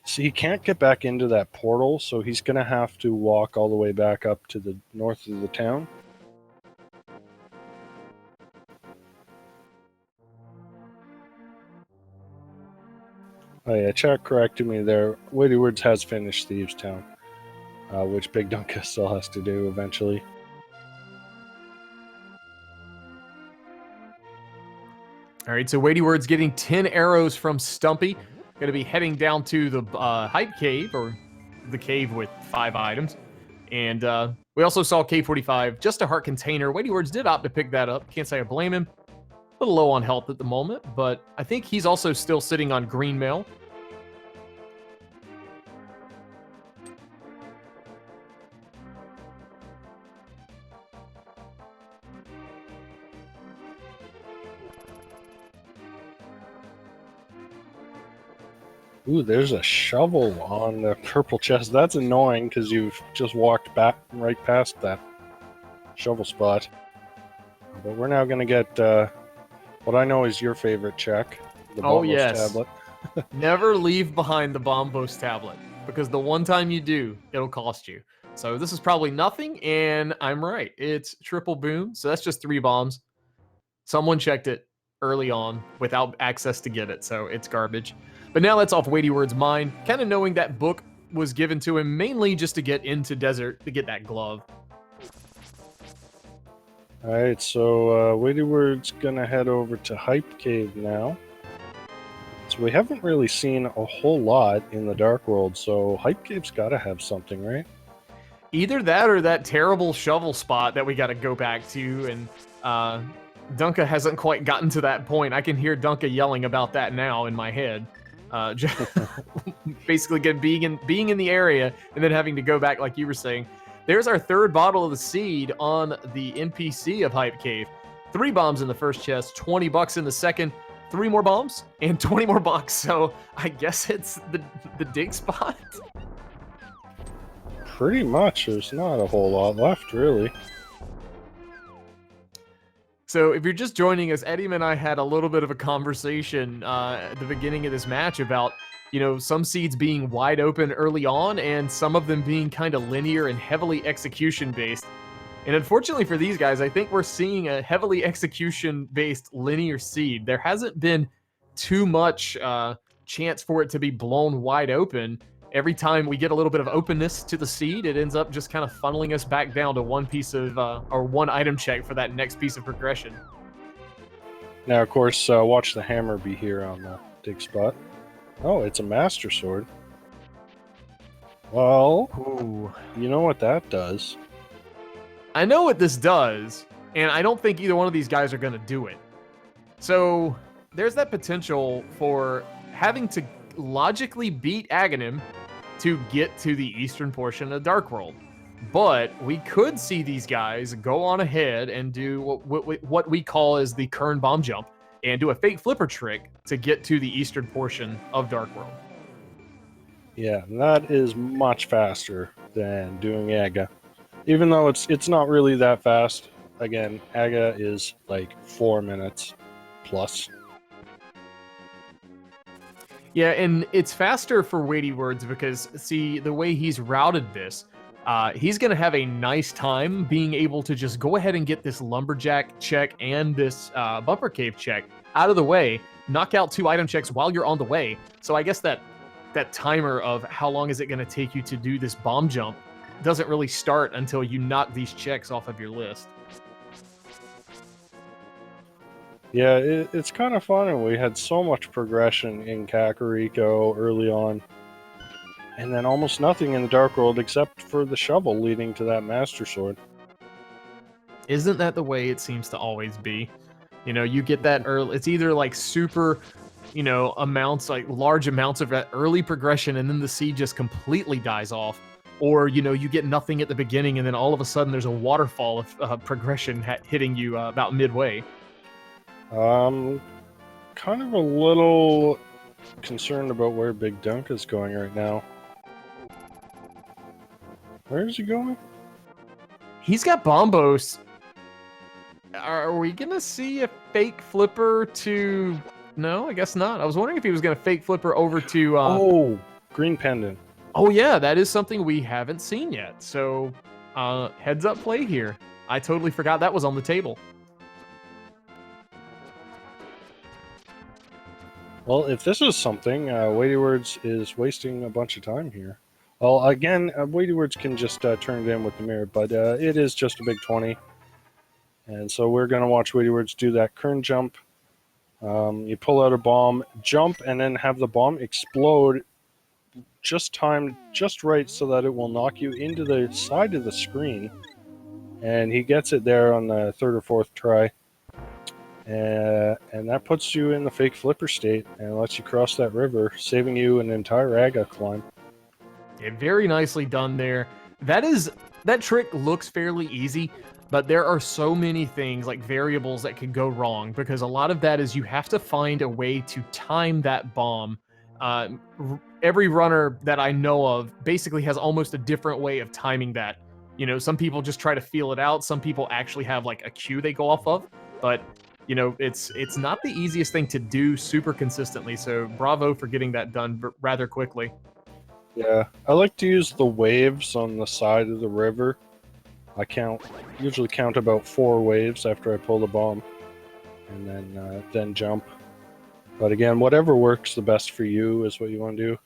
He can't get back into that portal, so he's going to have to walk all the way back up to the north of the town. Oh yeah, chat corrected me there. WeightyWords has finished Thieves Town, which BigDunka still has to do eventually. All right, so WeightyWords getting 10 arrows from Stumpy. Going to be heading down to the Hype Cave, or the cave with 5 items. And we also saw K45, just a heart container. WeightyWords did opt to pick that up. Can't say I blame him. A little low on health at the moment, but I think he's also still sitting on green mail. Ooh, there's a shovel on the purple chest. That's annoying because you've just walked back right past that shovel spot. But we're now going to get what I know is your favorite check, the Oh, Bombos yes. tablet. Never leave behind the Bombos tablet, because the one time you do, it'll cost you. So this is probably nothing, and I'm right. It's triple boom, so that's just 3 bombs. Someone checked it early on without access to get it, so it's garbage. But now that's off WeightyWords' mind, kind of knowing that book was given to him mainly just to get into desert to get that glove. Alright, so WeightyWord's going to head over to Hype Cave now. So we haven't really seen a whole lot in the Dark World, so Hype Cave's got to have something, right? Either that or that terrible shovel spot that we got to go back to, and Dunka hasn't quite gotten to that point. I can hear Dunka yelling about that now in my head. Basically, being in the area and then having to go back, like you were saying. There's our 3rd bottle of the seed on the NPC of Hype Cave. 3 bombs in the first chest, 20 bucks in the second, 3 more bombs, and 20 more bucks. So I guess it's the dig spot. Pretty much. There's not a whole lot left, really. So if you're just joining us, Eddie and I had a little bit of a conversation at the beginning of this match about, some seeds being wide open early on and some of them being kind of linear and heavily execution based. And unfortunately for these guys, I think we're seeing a heavily execution based linear seed. There hasn't been too much chance for it to be blown wide open. Every time we get a little bit of openness to the seed, it ends up just kind of funneling us back down to one piece of, or one item check for that next piece of progression. Now, of course, watch the hammer be here on the dig spot. Oh, it's a Master Sword. Well, Ooh. You know what that does. I know what this does, and I don't think either one of these guys are going to do it. So there's that potential for having to logically beat Aghanim to get to the eastern portion of Dark World. But we could see these guys go on ahead and do what we call as the Kern bomb jump and do a fake flipper trick to get to the eastern portion of Dark World. Yeah, that is much faster than doing Aga. Even though it's not really that fast. Again, Aga is like 4 minutes plus. Yeah, and it's faster for WeightyWords because, see, the way he's routed this, he's going to have a nice time being able to just go ahead and get this lumberjack check and this bumper cave check out of the way, knock out 2 item checks while you're on the way. So I guess that timer of how long is it going to take you to do this bomb jump doesn't really start until you knock these checks off of your list. Yeah, it's kind of fun, and we had so much progression in Kakariko early on. And then almost nothing in the Dark World except for the shovel leading to that Master Sword. Isn't that the way it seems to always be? You get that early, it's either like super, amounts, like large amounts of that early progression, and then the seed just completely dies off. Or, you get nothing at the beginning, and then all of a sudden there's a waterfall of progression hitting you about midway. Kind of a little concerned about where BigDunka is going right now. Where is he going? He's got Bombos. Are we gonna see a fake flipper to... No, I guess not. I was wondering if he was gonna fake flipper over to... Oh, green pendant. Oh yeah, that is something we haven't seen yet. So, heads up play here. I totally forgot that was on the table. Well, if this is something, WeightyWords is wasting a bunch of time here. Well, again, WeightyWords can just turn it in with the mirror, but it is just a big 20. And so we're going to watch WeightyWords do that Kern jump. You pull out a bomb, jump, and then have the bomb explode just timed just right so that it will knock you into the side of the screen. And he gets it there on the 3rd or 4th try. And that puts you in the fake flipper state and lets you cross that river, saving you an entire Aga climb. Yeah, very nicely done there. That trick looks fairly easy, but there are so many things, like variables, that could go wrong, because a lot of that is you have to find a way to time that bomb Every runner that I know of basically has almost a different way of timing that. You know, some people just try to feel it out. Some people actually have like a cue they go off of. But you know, it's not the easiest thing to do super consistently. So bravo for getting that done rather quickly. Yeah, I like to use the waves on the side of the river. I usually count about 4 waves after I pull the bomb, and then jump. But again, whatever works the best for you is what you want to do.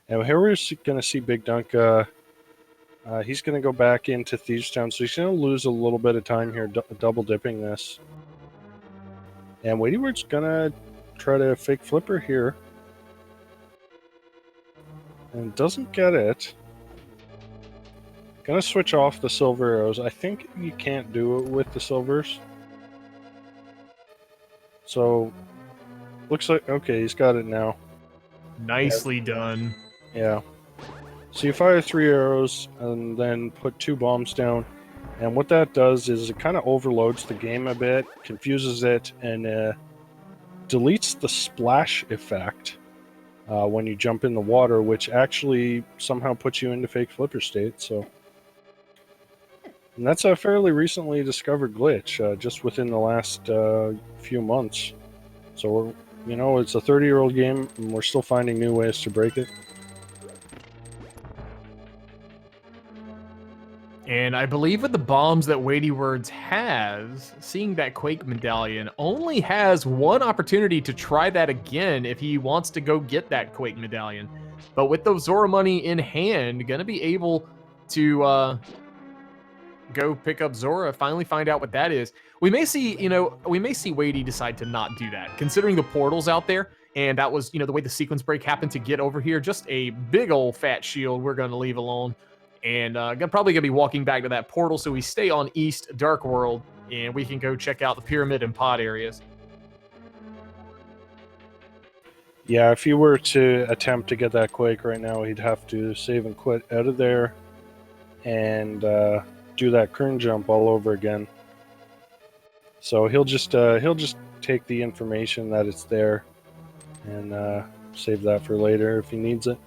And here we're going to see BigDunka. He's going to go back into Thieves Town, so he's going to lose a little bit of time here, double dipping this. And WeightyWords going to try to fake flipper here. And doesn't get it. Gonna switch off the silver arrows. I think you can't do it with the silvers. So, looks like, okay, he's got it now. Nicely done. Yeah. So you fire 3 arrows and then put 2 bombs down. And what that does is it kind of overloads the game a bit, confuses it, and deletes the splash effect when you jump in the water, which actually somehow puts you into fake flipper state. So, and that's a fairly recently discovered glitch, just within the last few months. So you know, it's a 30-year-old game, and we're still finding new ways to break it. And I believe with the bombs that WeightyWords has, seeing that Quake medallion only has one opportunity to try that again if he wants to go get that Quake medallion. But with those Zora money in hand, gonna be able to go pick up Zora, finally find out what that is. We may see, we may see Weighty decide to not do that, considering the portals out there. And that was, the way the sequence break happened to get over here. Just a big old fat shield we're going to leave alone. And probably going to be walking back to that portal, so we stay on East Dark World, and we can go check out the pyramid and pod areas. Yeah, if you were to attempt to get that Quake right now, he'd have to save and quit out of there and do that kern jump all over again. So he'll just take the information that it's there and save that for later if he needs it.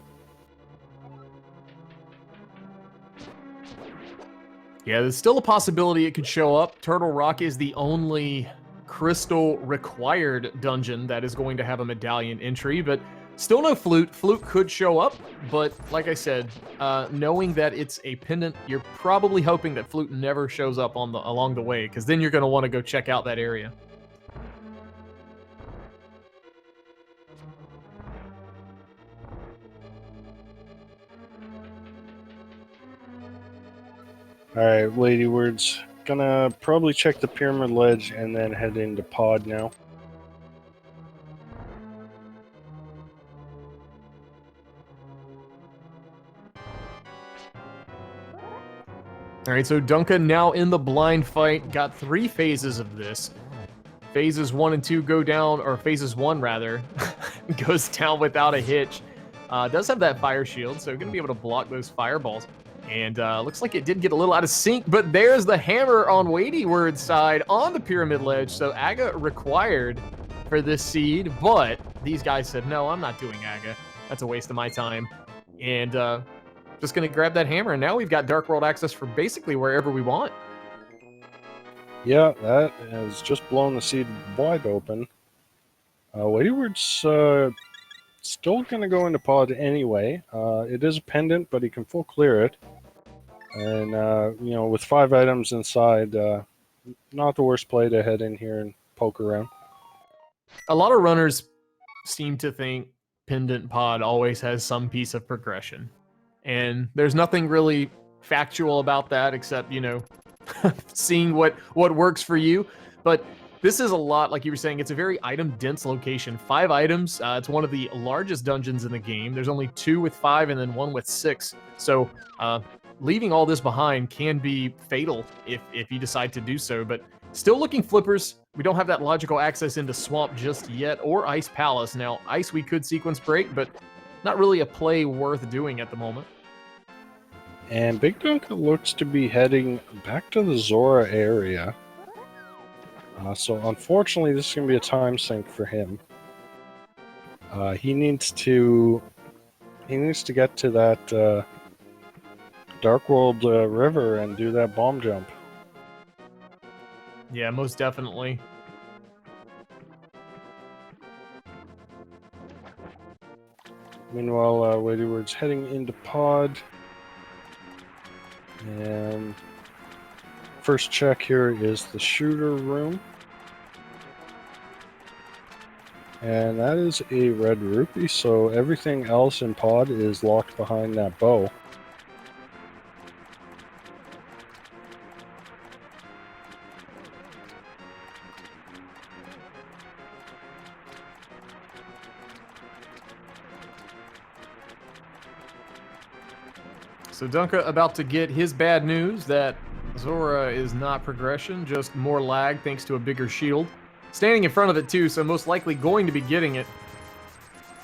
Yeah, there's still a possibility it could show up. Turtle Rock is the only crystal required dungeon that is going to have a medallion entry, but still no Flute. Flute could show up, but like I said, knowing that it's a pendant, you're probably hoping that Flute never shows up along the way, because then you're going to want to go check out that area. Alright, WeightyWords. Gonna probably check the pyramid ledge and then head into pod now. Alright, so Dunka now in the blind fight. Got 3 phases of this. Phases 1 and 2 go down, or phases 1 rather, goes down without a hitch. Does have that fire shield, so gonna be able to block those fireballs. And looks like it did get a little out of sync, but there's the hammer on WeightyWords' side on the pyramid ledge. So Aga required for this seed, but these guys said, no, I'm not doing Aga. That's a waste of my time. And just going to grab that hammer, and now we've got Dark World access for basically wherever we want. Yeah, that has just blown the seed wide open. WeightyWords still going to go into pod anyway. It is a pendant, but he can full clear it. And, with 5 items inside, not the worst play to head in here and poke around. A lot of runners seem to think pendant pod always has some piece of progression. And there's nothing really factual about that except, seeing what works for you. But this is a lot, like you were saying, it's a very item-dense location. 5 items. It's one of the largest dungeons in the game. There's only 2 with 5 and then 1 with 6. So leaving all this behind can be fatal if you decide to do so. But still looking flippers. We don't have that logical access into Swamp just yet, or Ice Palace. Now, Ice we could sequence break, but not really a play worth doing at the moment. And BigDunka looks to be heading back to the Zora area. So unfortunately, this is going to be a time sink for him. He needs to get to that Dark World river and do that bomb jump. Yeah, most definitely. Meanwhile, WeightyWords heading into pod. And first check here is the shooter room. And that is a red rupee, so everything else in pod is locked behind that bow. So Dunka about to get his bad news that Zora is not progression, just more lag thanks to a bigger shield. Standing in front of it too, so most likely going to be getting it.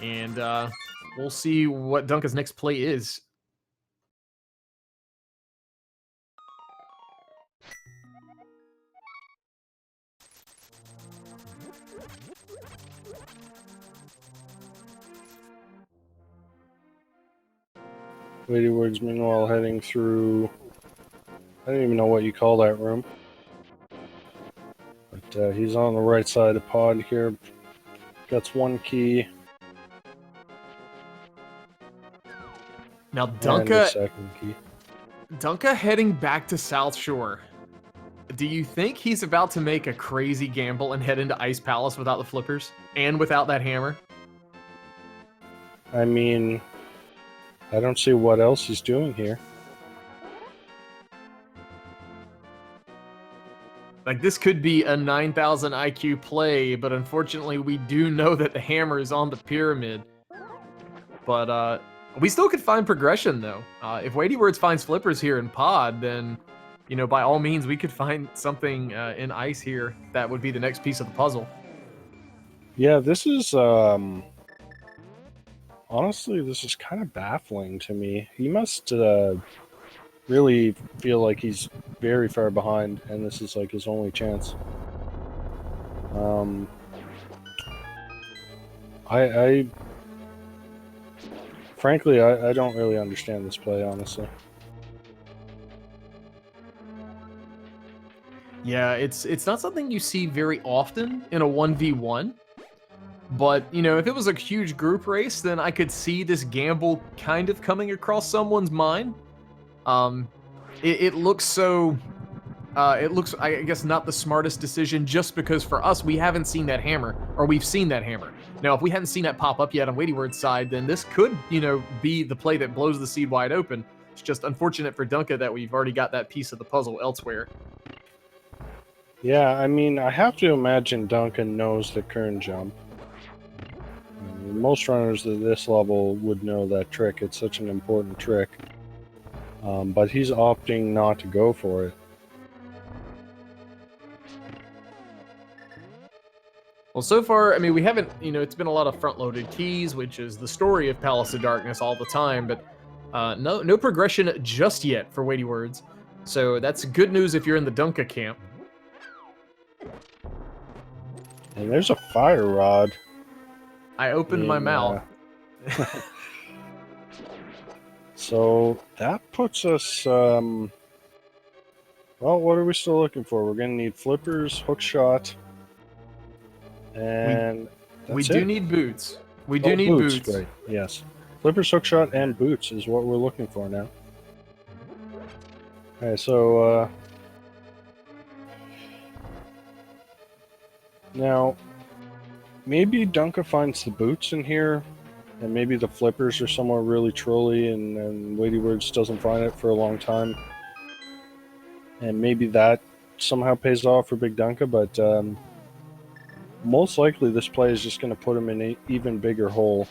And we'll see what Dunka's next play is. WeightyWords meanwhile heading through, I don't even know what you call that room. But he's on the right side of pod here. Gets one key. Now And a Dunka, second key. Dunka heading back to South Shore. Do you think he's about to make a crazy gamble and head into Ice Palace without the flippers? And without that hammer? I mean, I don't see what else he's doing here. Like, this could be a 9,000 IQ play, but unfortunately we do know that the hammer is on the pyramid. But, we still could find progression, though. If WeightyWords finds flippers here in pod, then, you know, by all means, we could find something in ice here that would be the next piece of the puzzle. Yeah, this is, honestly, this is kind of baffling to me. He must really feel like he's very far behind, and this is like his only chance. Frankly, I don't really understand this play, honestly. Yeah, it's not something you see very often in a 1v1. But, you know, if it was a huge group race, then I could see this gamble kind of coming across someone's mind. It looks so... it looks, I guess, not the smartest decision just because for us, we haven't seen that hammer, or we've seen that hammer. Now, if we hadn't seen that pop up yet on WeightyWords' side, then this could, you know, be the play that blows the seed wide open. It's just unfortunate for Dunka that we've already got that piece of the puzzle elsewhere. Yeah, I mean, I have to imagine Duncan knows the Kern jump. I mean, most runners at this level would know that trick. It's such an important trick. But he's opting not to go for it. Well, so far, I mean, we haven't, you know, it's been a lot of front-loaded keys, which is the story of Palace of Darkness all the time, but no progression just yet for WeightyWords. So that's good news if you're in the Dunka camp. And there's a fire rod. I opened my mouth. So that puts us, well, what are we still looking for? We're going to need flippers, hook shot, and we do need boots. We do need boots. Right, yes. Flippers, hook shot, and boots is what we're looking for now. Okay, so, now, maybe Dunka finds the boots in here, and maybe the flippers are somewhere really trolly, and WeightyWords doesn't find it for a long time. And maybe that somehow pays off for BigDunka, but most likely this play is just going to put him in an even bigger hole.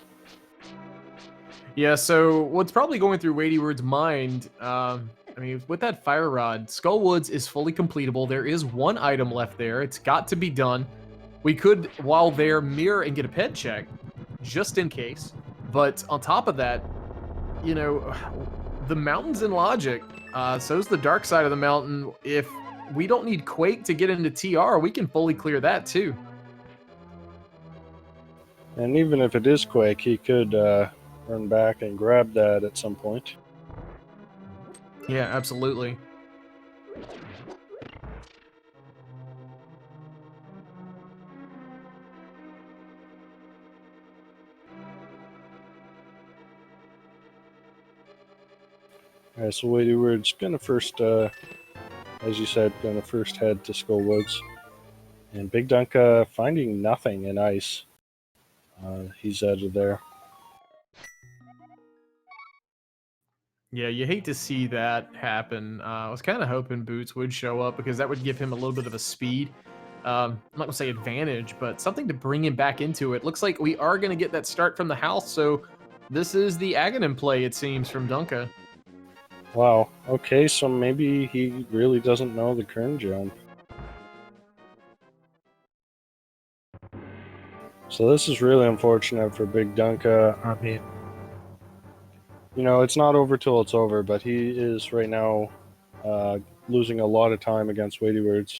Yeah, so what's probably going through WeightyWords' mind, I mean, with that fire rod, Skullwoods is fully completable. There is one item left there. It's got to be done. We could, while there, mirror and get a ped check, just in case. But on top of that, you know, the mountain's in logic. So's the dark side of the mountain. If we don't need Quake to get into TR, we can fully clear that too. And even if it is Quake, he could run back and grab that at some point. Yeah, absolutely. Alright, so WeightyWords gonna first, as you said, gonna first head to Skullwoods. And BigDunka finding nothing in ice. He's out of there. Yeah, you hate to see that happen. I was kind of hoping Boots would show up because that would give him a little bit of a speed. I'm not gonna say advantage, but something to bring him back into it. Looks like we are gonna get that start from the house, so this is the Aghanim play, it seems, from Dunka. Wow, okay, so maybe he really doesn't know the Kern jump. So this is really unfortunate for BigDunka. I mean, you know, it's not over till it's over, but he is right now losing a lot of time against WeightyWords.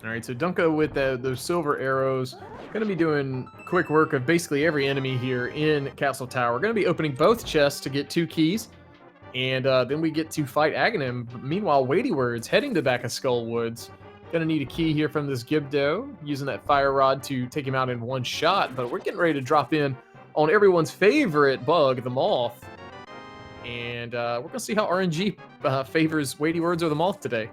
All right, so Dunka with those silver arrows, going to be doing quick work of basically every enemy here in Castle Tower. We're going to be opening both chests to get 2 keys, and then we get to fight Aghanim. Meanwhile, WeightyWords heading to back of Skullwoods. Going to need a key here from this Gibdo, using that fire rod to take him out in one shot, but we're getting ready to drop in on everyone's favorite bug, the Moth. And we're going to see how RNG favors WeightyWords or the Moth today.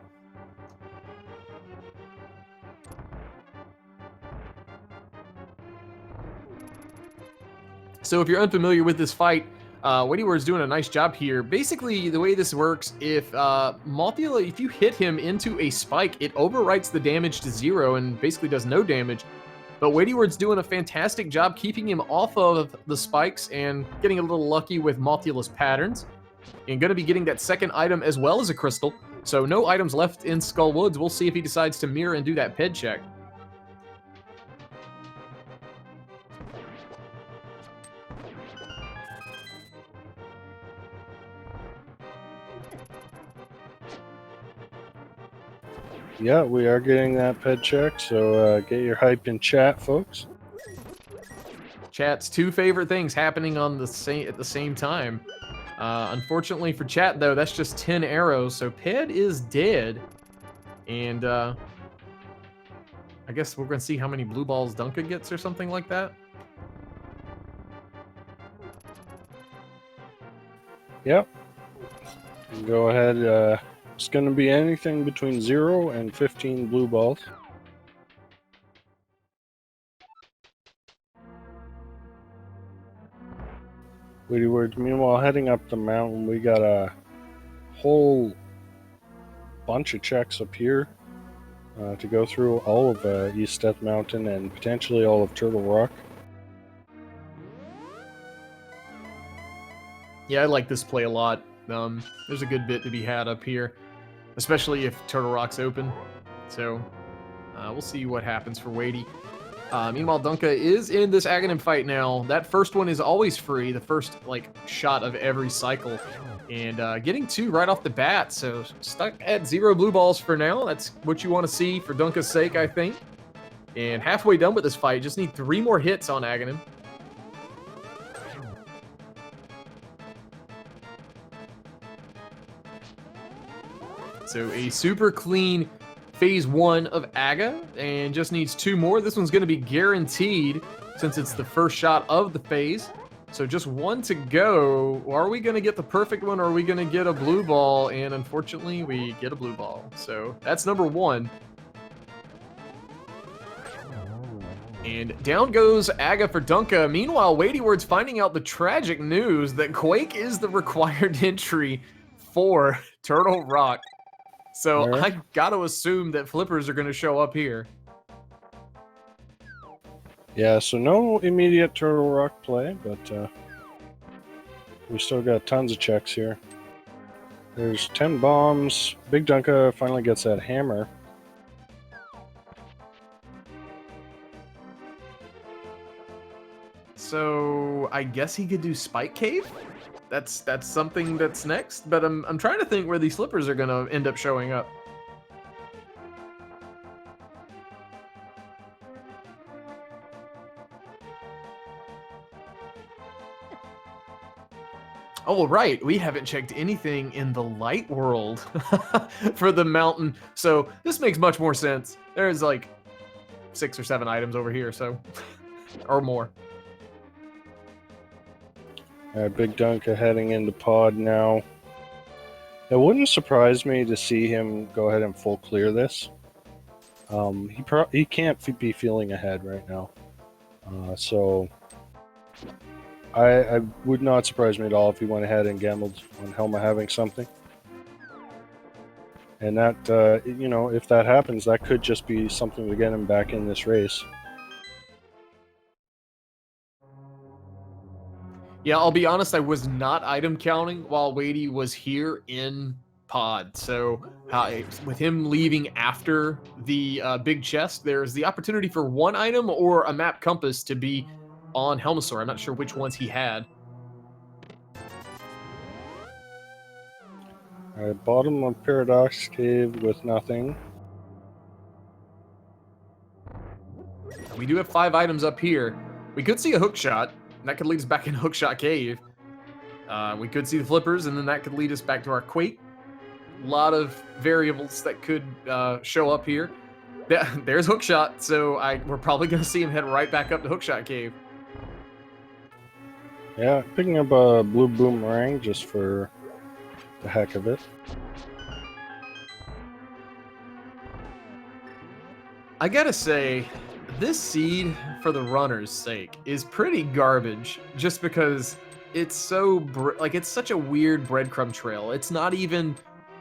So if you're unfamiliar with this fight, WeightyWords doing a nice job here. Basically, the way this works, if Mothula, if you hit him into a spike, it overwrites the damage to 0 and basically does no damage. But WeightyWords doing a fantastic job keeping him off of the spikes and getting a little lucky with Mothula's patterns. And going to be getting that second item as well as a crystal. So no items left in Skullwoods. We'll see if he decides to mirror and do that ped check. Yeah, we are getting that ped check, so get your hype in chat, folks. Chat's 2 favorite things happening on the same at the same time. Unfortunately for chat, though, that's just 10 arrows, so Ped is dead. And I guess we're going to see how many blue balls Dunka gets or something like that. Yep. Go ahead. It's going to be anything between 0 and 15 blue balls. WeightyWords, meanwhile, heading up the mountain, we got a whole bunch of checks up here to go through all of East Death Mountain and potentially all of Turtle Rock. Yeah, I like this play a lot. There's a good bit to be had up here, especially if Turtle Rock's open. So we'll see what happens for Weighty. Meanwhile, Dunka is in this Aghanim fight now. That first one is always free, the first shot of every cycle. And getting 2 right off the bat, so stuck at 0 blue balls for now. That's what you want to see for Dunka's sake, I think. And halfway done with this fight, just need 3 more hits on Aghanim. So a super clean phase 1 of Aga, and just needs 2 more. This one's going to be guaranteed since it's the first shot of the phase. So just 1 to go. Are we going to get the perfect one, or are we going to get a blue ball? And unfortunately, we get a blue ball. So that's number 1. And down goes Aga for Dunka. Meanwhile, WeightyWords finding out the tragic news that Quake is the required entry for Turtle Rock. So I gotta assume that flippers are gonna show up here. Yeah, so no immediate Turtle Rock play, but we still got tons of checks here. There's 10 bombs. BigDunka finally gets that hammer. So I guess he could do Spike Cave. That's something that's next. But I'm trying to think where these flippers are gonna end up showing up. Oh, right. We haven't checked anything in the light world for the mountain. So this makes much more sense. There's like 6 or 7 items over here, so or more. BigDunka heading into pod now. It wouldn't surprise me to see him go ahead and full clear this. He can't be feeling ahead right now. So I would not surprise me at all if he went ahead and gambled on Helma having something. And that, you know, if that happens, that could just be something to get him back in this race. Yeah, I'll be honest, I was not item counting while Weighty was here in pod. So with him leaving after the big chest, there's the opportunity for 1 item or a map compass to be on Helmasaur. I'm not sure which ones he had. Alright, bottom of Paradox Cave with nothing. We do have 5 items up here. We could see a hook shot, and that could lead us back in Hookshot Cave. We could see the flippers, and then that could lead us back to our Quake. A lot of variables that could show up here. There's Hookshot, so we're probably going to see him head right back up to Hookshot Cave. Yeah, picking up a blue boomerang just for the heck of it. I gotta say, this seed, for the runner's sake, is pretty garbage. Just because it's so it's such a weird breadcrumb trail. It's not even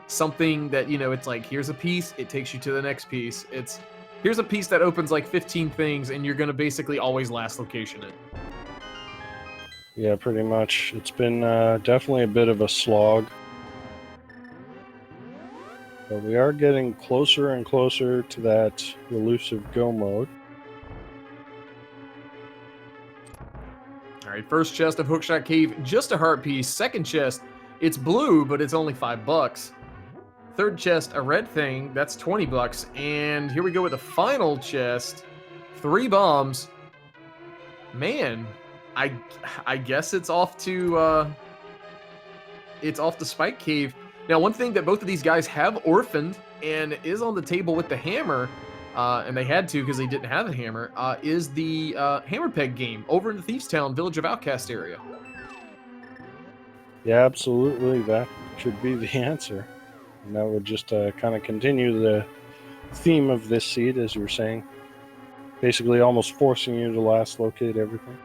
something that, you know, it's like, here's a piece, it takes you to the next piece. It's here's a piece that opens like 15 things, and you're gonna basically always last location it. Yeah, pretty much. It's been definitely a bit of a slog. But we are getting closer and closer to that elusive go mode. All right, first chest of Hookshot Cave, just a heart piece. Second chest, it's blue, but it's only $5. Third chest, a red thing, that's $20. And here we go with the final chest, 3 bombs. Man, I guess it's off to Spike Cave. Now, one thing that both of these guys have orphaned and is on the table with the hammer, and they had to because they didn't have a hammer, is the hammer peg game over in the Thieves Town Village of Outcast area. Yeah, absolutely. That should be the answer. And that would just kind of continue the theme of this seed, as you were saying. Basically almost forcing you to last locate everything.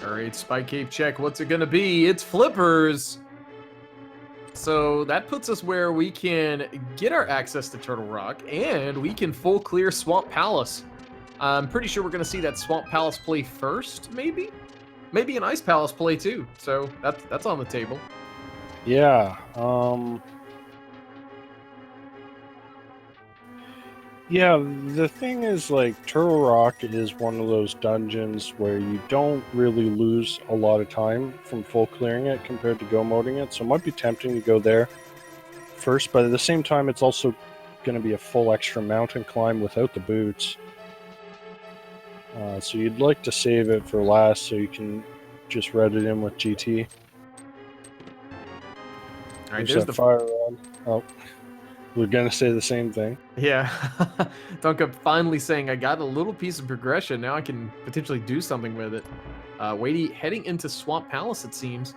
All right, Spike Cave check. What's it gonna be? It's flippers. So that puts us where we can get our access to Turtle Rock, and we can full clear Swamp Palace. I'm pretty sure we're gonna see that Swamp Palace play first, maybe? Maybe an Ice Palace play too. So that's on the table. Yeah, yeah, the thing is, like, Turtle Rock is one of those dungeons where you don't really lose a lot of time from full clearing it compared to go moding it, so it might be tempting to go there first, but at the same time, it's also going to be a full extra mountain climb without the boots. So you'd like to save it for last so you can just red it in with GT. All right, there's the fire rod. Oh. We're going to say the same thing. Yeah. Dunka finally saying, I got a little piece of progression. Now I can potentially do something with it. Weighty heading into Swamp Palace, it seems.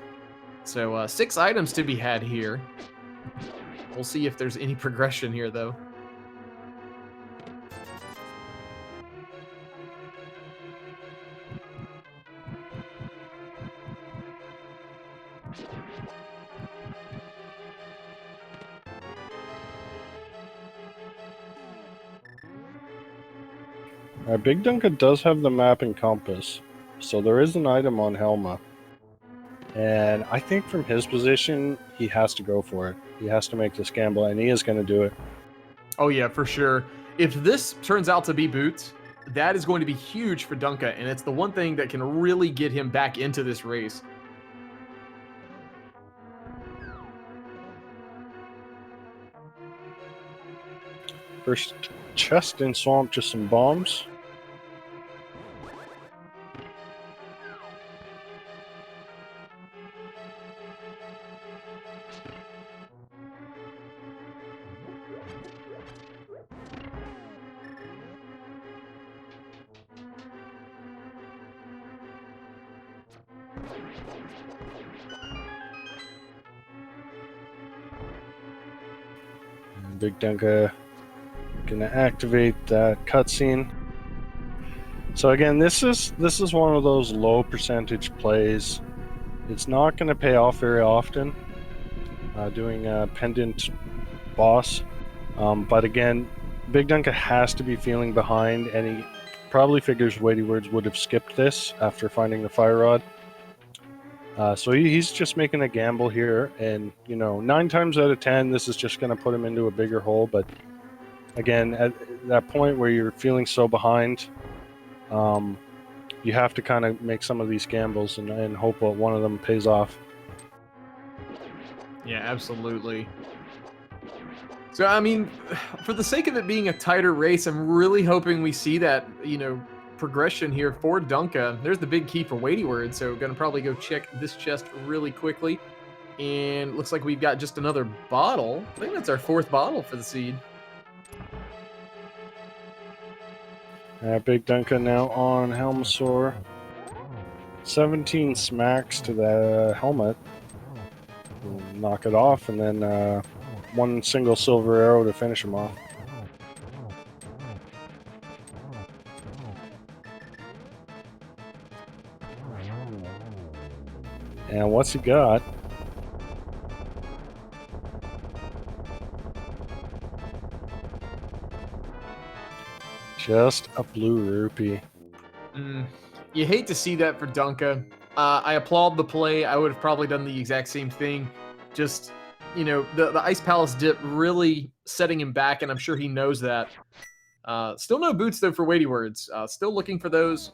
So 6 items to be had here. We'll see if there's any progression here, though. BigDunka does have the map and compass. So there is an item on Helma. And I think from his position, he has to go for it. He has to make this gamble, and he is going to do it. Oh yeah, for sure. If this turns out to be Boots, that is going to be huge for Dunka, and it's the one thing that can really get him back into this race. First chest in Swamp, just some bombs. BigDunka gonna activate that cutscene. So again, this is one of those low percentage plays. It's not going to pay off very often. Doing a pendant boss, but again, BigDunka has to be feeling behind, and he probably figures WeightyWords would have skipped this after finding the fire rod. So he's just making a gamble here, and 9 times out of 10, this is just going to put him into a bigger hole. But again, at that point where you're feeling so behind, you have to kind of make some of these gambles and hope that one of them pays off. Yeah, absolutely. So, I mean, for the sake of it being a tighter race, I'm really hoping we see that, progression here for Dunka. There's the big key for WeightyWords, so gonna probably go check this chest really quickly. And looks like we've got just another bottle. I think that's our 4th bottle for the seed. BigDunka now on Helmasaur. 17 smacks to the helmet. We'll knock it off, and then one single silver arrow to finish him off. And what's he got? Just a blue rupee. You hate to see that for Dunka. I applaud the play. I would have probably done the exact same thing. Just, the Ice Palace dip really setting him back, and I'm sure he knows that. Still no boots, though, for WeightyWords. Still looking for those.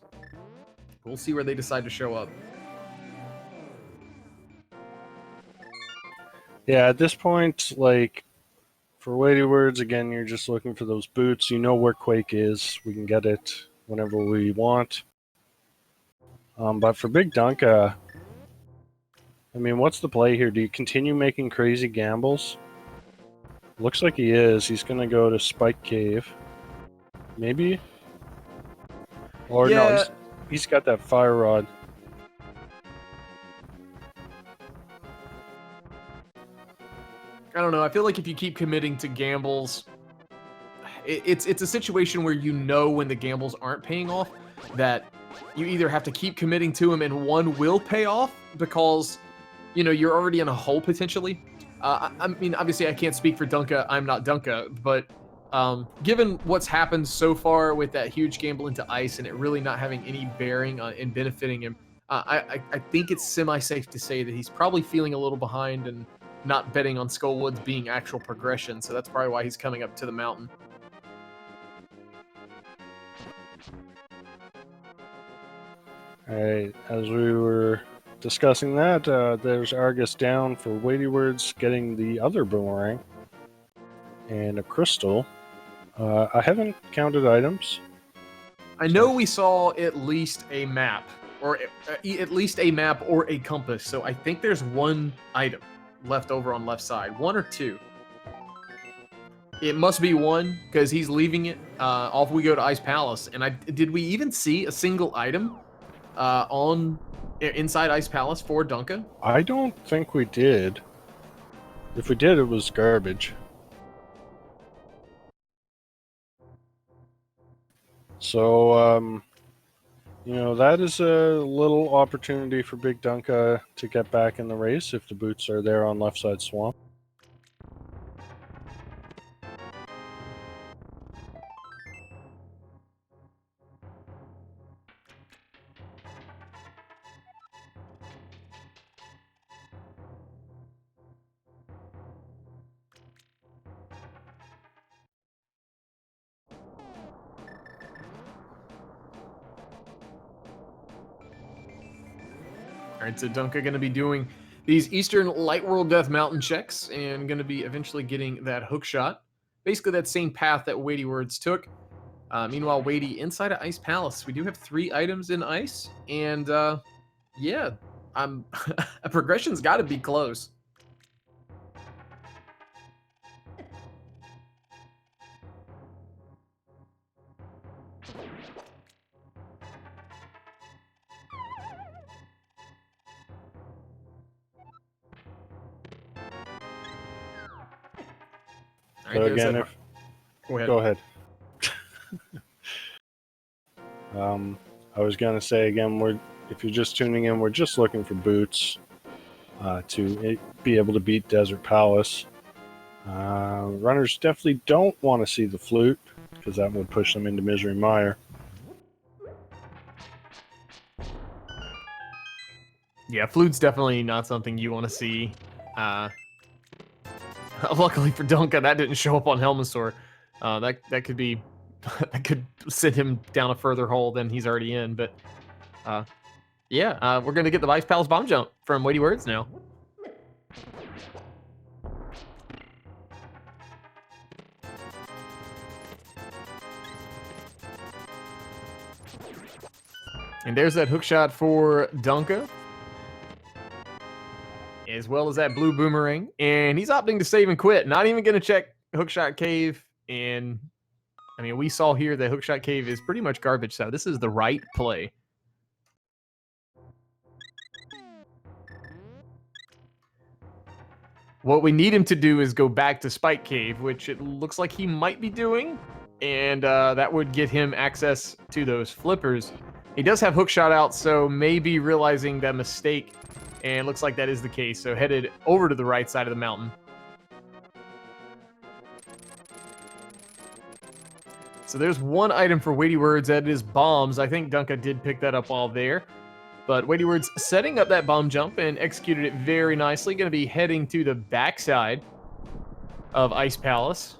We'll see where they decide to show up. Yeah, at this point, like, for WeightyWords, again, you're just looking for those boots. You know where Quake is. We can get it whenever we want. But for BigDunka, I mean, what's the play here? Do you continue making crazy gambles? Looks like he is. He's going to go to Spike Cave. Maybe? Or Yeah. no, he's got that fire rod. I don't know. I feel like if you keep committing to gambles, it's a situation where when the gambles aren't paying off, that you either have to keep committing to them and one will pay off because, you're already in a hole potentially. I mean, obviously I can't speak for Dunka. I'm not Dunka, but given what's happened so far with that huge gamble into ice and it really not having any bearing on in benefiting him, I think it's semi-safe to say that he's probably feeling a little behind and not betting on Skullwoods being actual progression. So that's probably why he's coming up to the mountain. Alright, as we were discussing that, there's Argus down for WeightyWords getting the other boomerang and a crystal. I haven't counted items. I know we saw at least a map, or at least a map or a compass. So I think there's one item left over on left side. 1 or 2. It must be 1 because he's leaving it. Off we go to Ice Palace. And did we even see a single item inside Ice Palace for Dunka? I don't think we did. If we did, it was garbage. So, that is a little opportunity for BigDunka to get back in the race if the boots are there on left side swamp. All right, so Dunka going to be doing these Eastern Light World Death Mountain checks and going to be eventually getting that hook shot. Basically, that same path that WeightyWords took. Meanwhile, Weighty inside of Ice Palace. We do have 3 items in Ice, and yeah, a progression's got to be close. All right, So again, go ahead. I was gonna say again, if you're just tuning in, we're just looking for boots to be able to beat Desert Palace. Runners definitely don't want to see the flute because that would push them into Misery Mire. Yeah, flute's definitely not something you want to see. Luckily for Dunka, that didn't show up on Helmasaur. That could be that could send him down a further hole than he's already in. But yeah, we're gonna get the Ice Palace bomb jump from WeightyWords now. And there's that hook shot for Dunka, as well as that blue boomerang. And he's opting to save and quit. Not even going to check Hookshot Cave. And, I mean, we saw here that Hookshot Cave is pretty much garbage, so this is the right play. What we need him to do is go back to Spike Cave, which it looks like he might be doing. And that would get him access to those flippers. He does have Hookshot out, so maybe realizing that mistake, and looks like that is the case. So headed over to the right side of the mountain. So there's one item for WeightyWords, that is bombs. I think Dunka did pick that up while there. But WeightyWords setting up that bomb jump and executed it very nicely. Going to be heading to the backside of Ice Palace.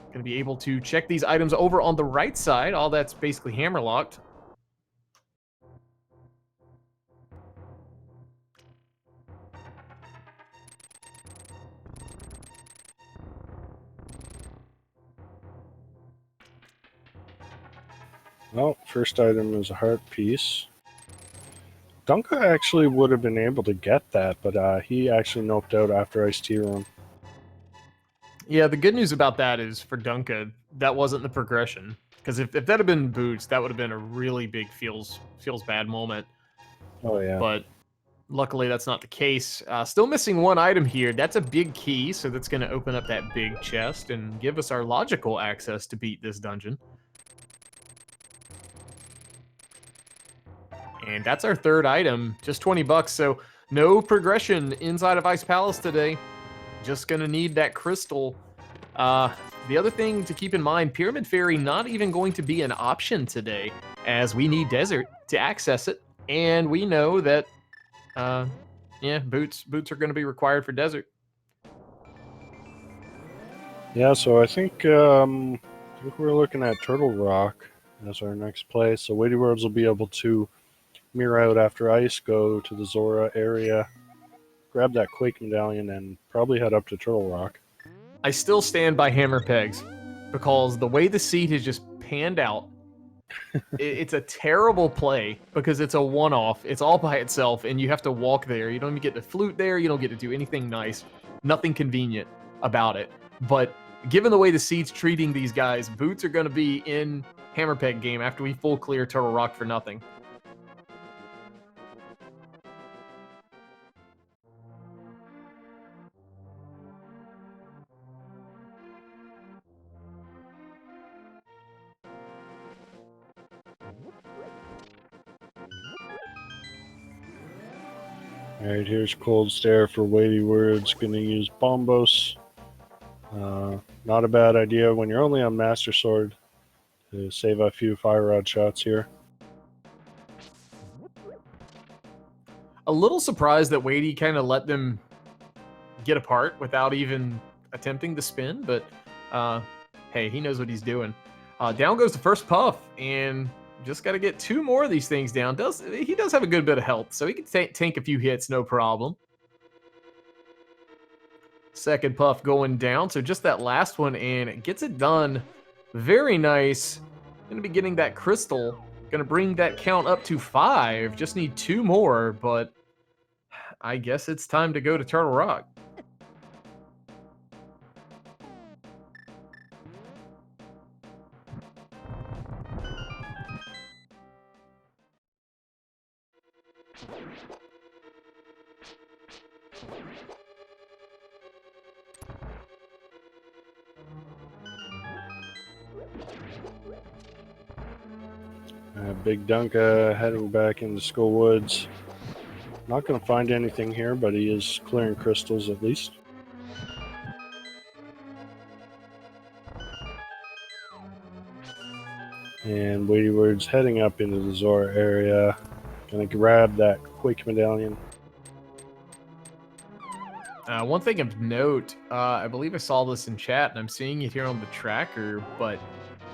Going to be able to check these items over on the right side. All that's basically hammerlocked. Well, first item is a heart piece. Dunka actually would have been able to get that, but he actually noped out after Ice Tea Run. Yeah, the good news about that is for Dunka, that wasn't the progression. Because if that had been boots, that would have been a really big feels bad moment. Oh, yeah. But luckily, that's not the case. Still missing one item here. That's a big key, so that's going to open up that big chest and give us our logical access to beat this dungeon. And that's our third item, just 20 bucks, so no progression inside of Ice Palace today. Just gonna need that crystal. The other thing to keep in mind, Pyramid Fairy not even going to be an option today, as we need Desert to access it, and we know that, yeah, boots are gonna be required for Desert. Yeah, so I think we're looking at Turtle Rock as our next place. So WeightyWords will be able to mirror out after Ice, go to the Zora area, grab that Quake Medallion, and probably head up to Turtle Rock. I still stand by Hammer Pegs, because the way the seed has just panned out, it's a terrible play, because it's a one-off, it's all by itself, and you have to walk there. You don't even get to flute there, you don't get to do anything nice, nothing convenient about it. But given the way the seed's treating these guys, boots are going to be in Hammer Peg game after we full clear Turtle Rock for nothing. Alright, here's Cold Stare for WeightyWords. Gonna use Bombos. Not a bad idea when you're only on Master Sword to save a few Fire Rod shots here. A little surprised that Weighty kind of let them get apart without even attempting to spin, but hey, he knows what he's doing. Down goes the first puff, and Just got to get 2 more of these things down. He does have a good bit of health, so he can tank a few hits, no problem. Second puff going down, so just that last one, and it gets it done. Very nice. Gonna be getting that crystal. Gonna bring that count up to 5. Just need 2 more, but I guess it's time to go to Turtle Rock. BigDunka heading back into Skull Woods. Not going to find anything here, but he is clearing crystals at least. And WeightyWords heading up into the Zora area. Gonna grab that Quake medallion. One thing of note, I believe I saw this in chat, and I'm seeing it here on the tracker, but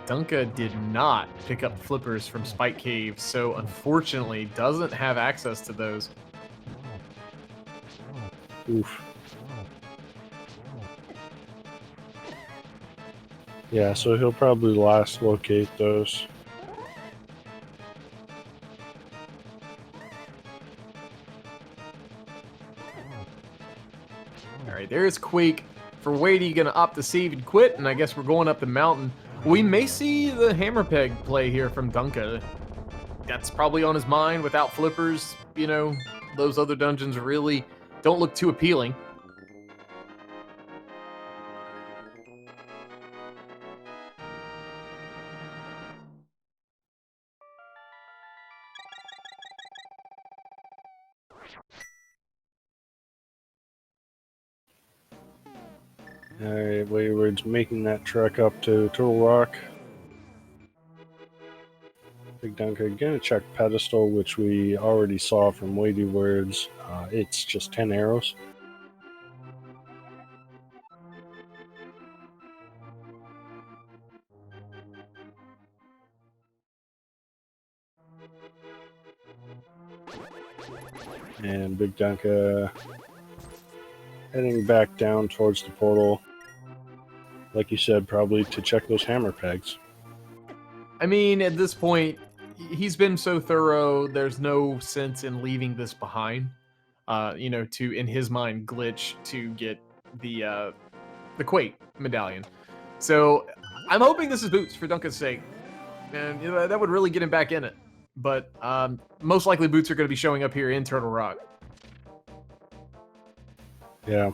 Dunka did not pick up flippers from Spike Cave, so unfortunately doesn't have access to those. Oof. Yeah, so he'll probably last locate those. Alright, there's Quake. For Weighty, gonna opt to save and quit, and I guess we're going up the mountain. We may see the hammer peg play here from Dunka. That's probably on his mind. Without flippers, you know, those other dungeons really don't look too appealing. Alright, WeightyWords making that trek up to Turtle Rock. BigDunka gonna check pedestal, which we already saw from WeightyWords. It's just 10 arrows. And BigDunka heading back down towards the portal. Like you said, probably to check those hammer pegs. I mean, at this point, he's been so thorough, there's no sense in leaving this behind. You know, to, in his mind, glitch to get the Quake medallion. So I'm hoping this is boots for Duncan's sake. And you know, that would really get him back in it. But most likely boots are going to be showing up here in Turtle Rock. Yeah.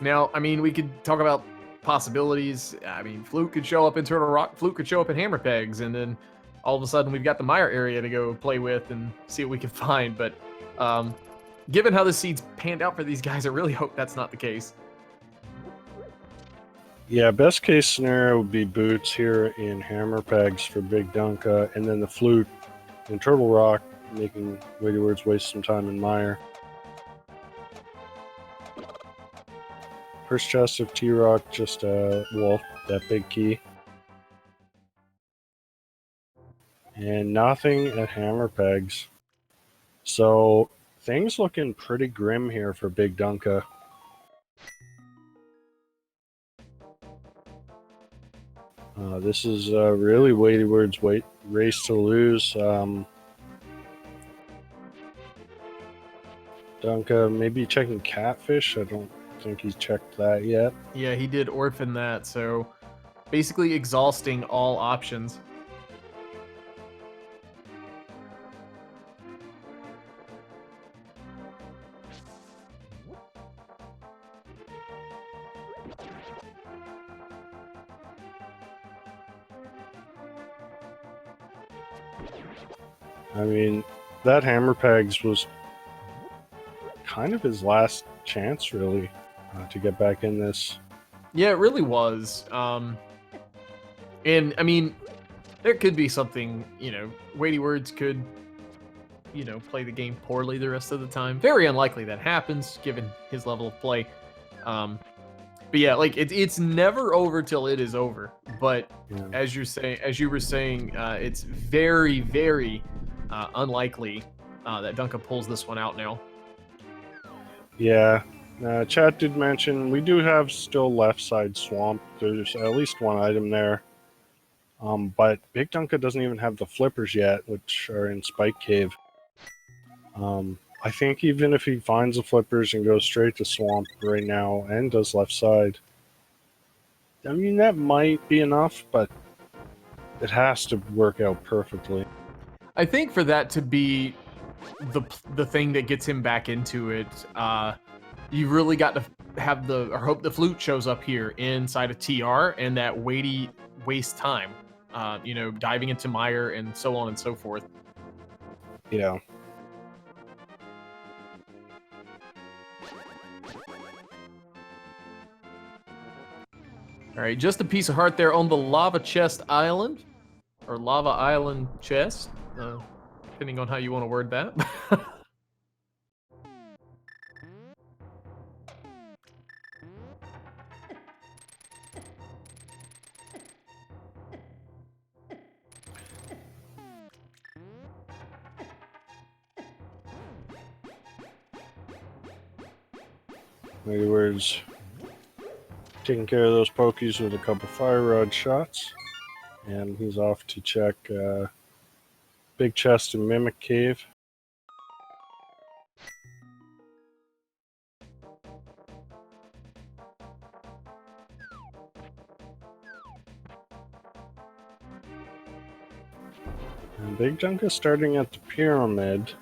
Now, I mean, we could talk about possibilities. I mean, Fluke could show up in Turtle Rock. Fluke could show up in Hammer Pegs. And then all of a sudden we've got the Mire area to go play with and see what we can find. But given how the seeds panned out for these guys, I really hope that's not the case. Yeah, best case scenario would be boots here in hammer pegs for BigDunka, and then the flute in Turtle Rock, making WeightyWords waste some time in Mire. First chest of T-Rock, just well, that big key. And nothing at hammer pegs. So things looking pretty grim here for BigDunka. This is really WeightyWords' race to lose. Dunka maybe checking Catfish. I don't think he's checked that yet. Yeah, he did orphan that, so basically exhausting all options. I mean, that hammer pegs was kind of his last chance, really, to get back in this. Yeah, it really was. And I mean, there could be something, you know, WeightyWords could, you know, play the game poorly the rest of the time. Very unlikely that happens, given his level of play. But yeah, like it's never over till it is over. But Yeah. as you were saying, it's very, very unlikely that Dunka pulls this one out now. Yeah. Chat did mention we do have still left side swamp. There's at least one item there. But Big Dunka doesn't even have the flippers yet, which are in Spike Cave. I think even if he finds the flippers and goes straight to swamp right now and does left side, I mean, that might be enough, but it has to work out perfectly. I think for that to be the thing that gets him back into it, you really got to have or hope the flute shows up here inside of TR and that weighty waste time. Diving into mire and so on and so forth. Yeah. All right, just a piece of heart there on the lava chest island, or lava island chest, depending on how you want to word that. WeightyWords taking care of those pokies with a couple fire rod shots. And he's off to check Big Chest and Mimic Cave. And Big Dunka starting at the pyramid.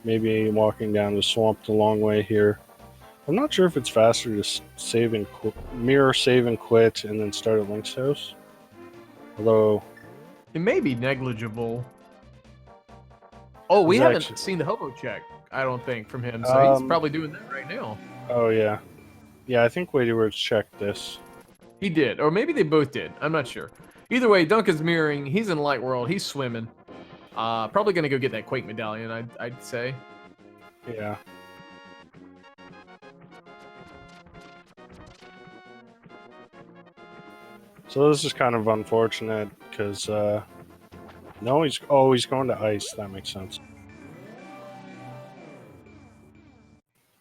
Maybe walking down the swamp the long way here. I'm not sure if it's faster to save and mirror, save and quit, and then start at Link's house. Although it may be negligible. Oh, we haven't seen the hobo check, I don't think, from him. So he's probably doing that right now. Oh yeah, yeah. I think WeightyWords checked this. He did, or maybe they both did. I'm not sure. Either way, Duncan's mirroring. He's in Light World. He's swimming. Probably gonna go get that Quake medallion. I'd say. Yeah. So this is kind of unfortunate because no, he's going to ice. That makes sense.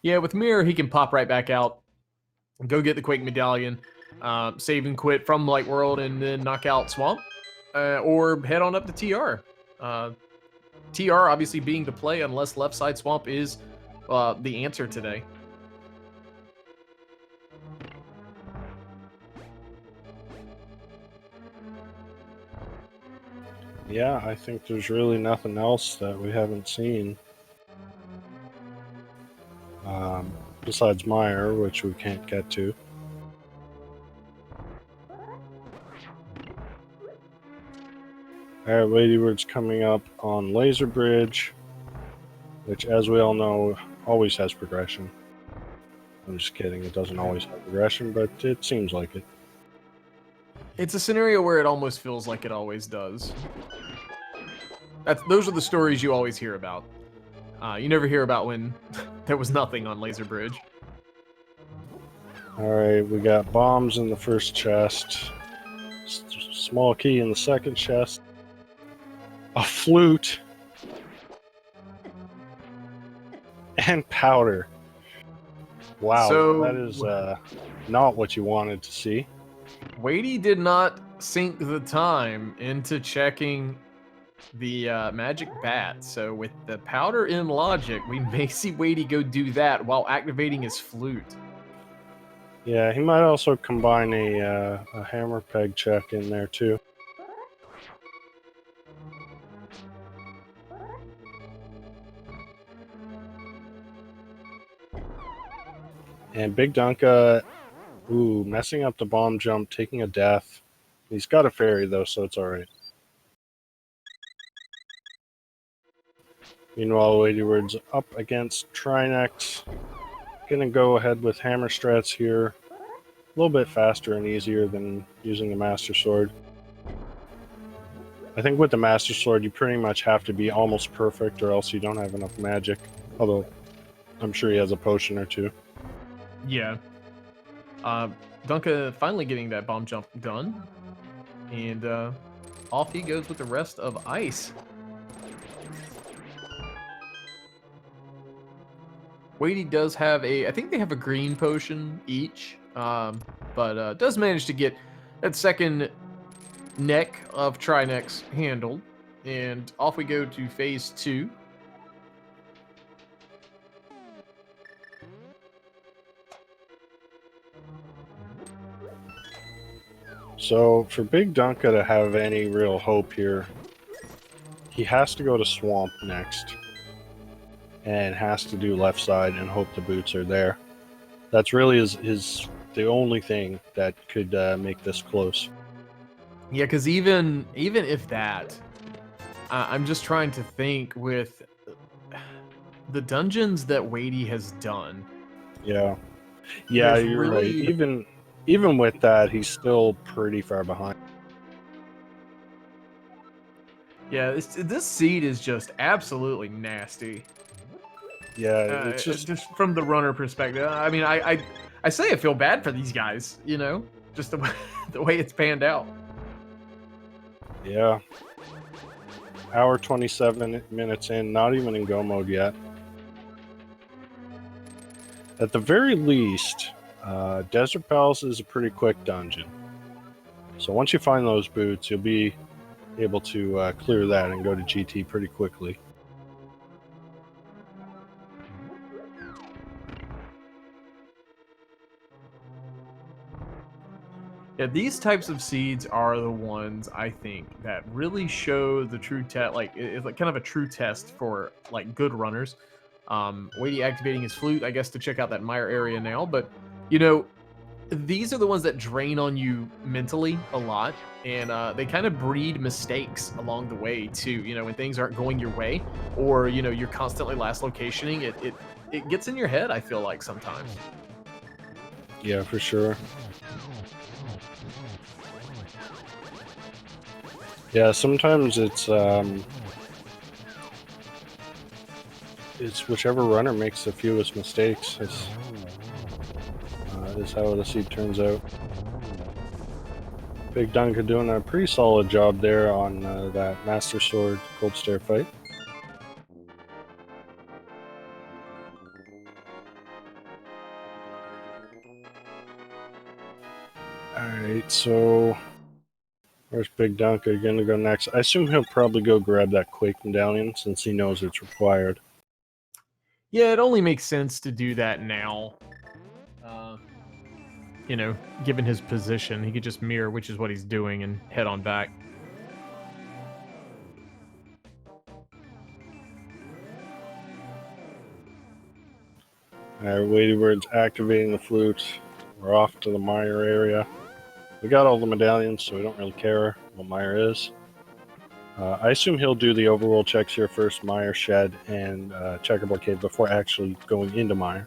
Yeah, with mirror he can pop right back out, go get the Quake medallion, save and quit from Light World, and then knock out Swamp, or head on up to TR. TR obviously being the play unless left side Swamp is the answer today. Yeah, I think there's really nothing else that we haven't seen. Besides Meyer, which we can't get to. Alright, WeightyWords coming up on Laser Bridge, which, as we all know, always has progression. I'm just kidding, it doesn't always have progression, but it seems like it. It's a scenario where it almost feels like it always does. Those are the stories you always hear about. You never hear about when there was nothing on Laser Bridge. Alright, we got bombs in the first chest, small key in the second chest, a flute, and powder. Wow, so, that is not what you wanted to see. Weighty did not sink the time into checking the magic bat, so with the powder in logic, we may see Weighty go do that while activating his flute. Yeah, he might also combine a hammer peg check in there too. And Big Dunka, ooh, messing up the bomb jump, taking a death. He's got a fairy though, so it's alright. Meanwhile, WeightyWords up against Trinex. Gonna go ahead with Hammer Strats here. A little bit faster and easier than using the Master Sword. I think with the Master Sword, you pretty much have to be almost perfect or else you don't have enough magic. Although, I'm sure he has a potion or two. Yeah. Dunka finally getting that bomb jump done. And off he goes with the rest of Ice. Weighty does have I think they have a green potion each, but does manage to get that second neck of Trinexx handled. And off we go to phase 2. So for BigDunka to have any real hope here, he has to go to Swamp next. And has to do left side and hope the boots are there. That's really the only thing that could make this close. Yeah, because even if that, I'm just trying to think with the dungeons that Weighty has done. Yeah, There's you're really... right. Even with that, he's still pretty far behind. Yeah, this seed is just absolutely nasty. Yeah, it's just from the runner perspective. I mean, I say I feel bad for these guys, you know, just the way, the way it's panned out. Yeah. Hour 27 minutes in, not even in go mode yet. At the very least, Desert Palace is a pretty quick dungeon. So once you find those boots, you'll be able to clear that and go to GT pretty quickly. Yeah, these types of seeds are the ones I think that really show the true test. Like it's like kind of a true test for like good runners. Weighty activating his flute, I guess, to check out that mire area now. But you know, these are the ones that drain on you mentally a lot, and they kind of breed mistakes along the way too. You know, when things aren't going your way, or you know, you're constantly last locationing, it gets in your head. I feel like sometimes. Yeah, for sure. Yeah, sometimes it's whichever runner makes the fewest mistakes is how the seed turns out. BigDunka doing a pretty solid job there on that Master Sword Cold Stare fight. Alright, so where's BigDunka gonna go next? I assume he'll probably go grab that Quake Medallion since he knows it's required. Yeah, it only makes sense to do that now. You know, given his position, he could just mirror, which is what he's doing, and head on back. Alright, WeightyWords activating the flute. We're off to the mire area. We got all the medallions, so we don't really care what mire is. I assume he'll do the overworld checks here first, mire, shed, and checkerboard cave before actually going into mire.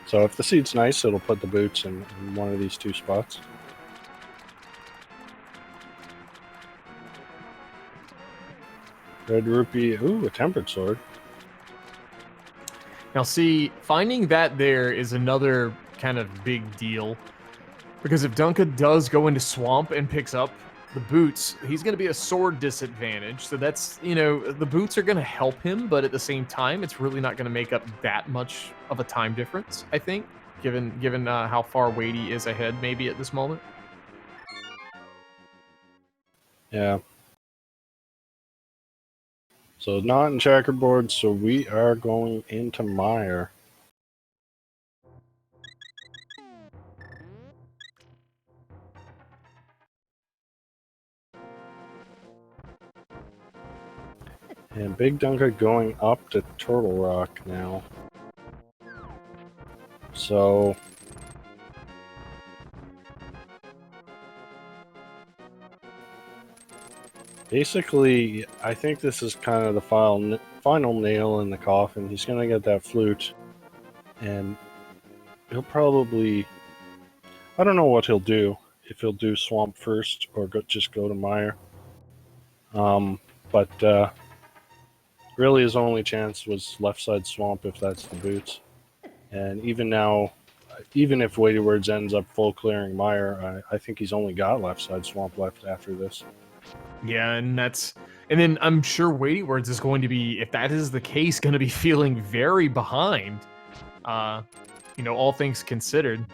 So if the seed's nice, it'll put the boots in one of these two spots. Red rupee, ooh, a tempered sword. Now, see, finding that there is another kind of big deal. Because if Dunka does go into Swamp and picks up the boots, he's going to be a sword disadvantage. So that's, you know, the boots are going to help him, but at the same time, it's really not going to make up that much of a time difference, I think, given how far Weighty is ahead maybe at this moment. Yeah. So not in checkerboard, so we are going into mire. And BigDunka going up to Turtle Rock now. So basically, I think this is kind of the final nail in the coffin. He's going to get that flute, and he'll probably... I don't know what he'll do. If he'll do Swamp first, or just go to mire. But really his only chance was left side swamp if that's the boots. And even now, even if WeightyWords ends up full clearing Mire, I think he's only got left side swamp left after this. Yeah, and then I'm sure WeightyWords is going to be, if that is the case, going to be feeling very behind. All things considered.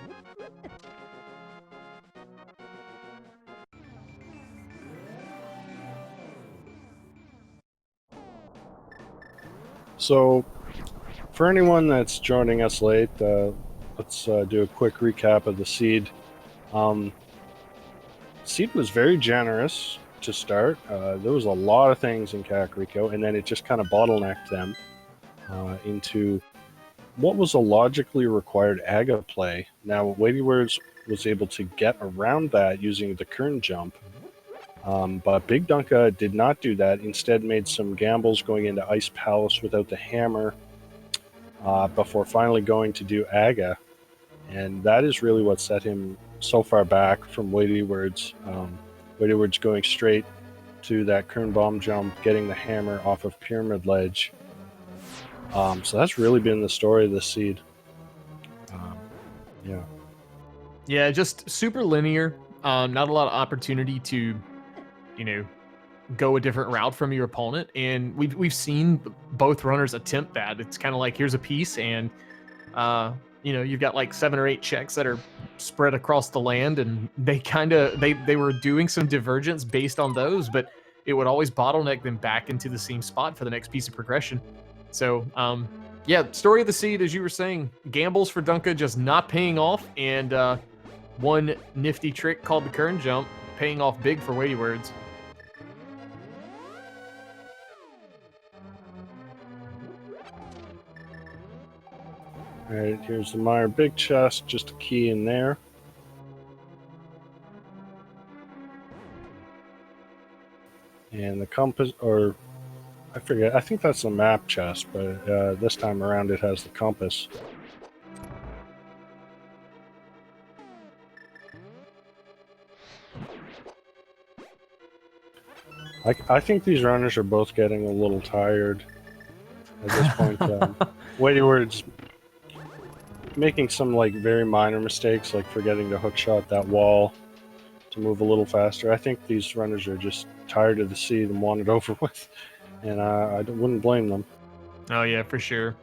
So, for anyone that's joining us late, let's do a quick recap of the seed. Seed was very generous to start. There was a lot of things in Kakariko, and then it just kind of bottlenecked them into what was a logically required Aga play. Now, WeightyWords was able to get around that using the Kern jump, but BigDunka did not do that. Instead, made some gambles going into Ice Palace without the hammer before finally going to do Aga, and that is really what set him so far back from WeightyWords. WeightyWords going straight to that Kern bomb jump, getting the hammer off of Pyramid Ledge. So that's really been the story of the seed. Yeah. Yeah, just super linear. Not a lot of opportunity to, go a different route from your opponent. And we've seen both runners attempt that. It's kind of like, here's a piece, and you've got like 7 or 8 checks that are spread across the land, and they were doing some divergence based on those, but it would always bottleneck them back into the same spot for the next piece of progression. So, yeah, story of the seed, as you were saying, gambles for Dunka just not paying off, and one nifty trick called the Kern jump paying off big for WeightyWords. All right, here's the Mire big chest, just a key in there. And the compass, or I forget, I think that's the map chest, but this time around it has the compass. I think these runners are both getting a little tired at this point. WeightyWords making some like very minor mistakes, like forgetting to hookshot that wall to move a little faster. I think these runners are just tired of the seed and want it over with, and I wouldn't blame them. Oh yeah, for sure.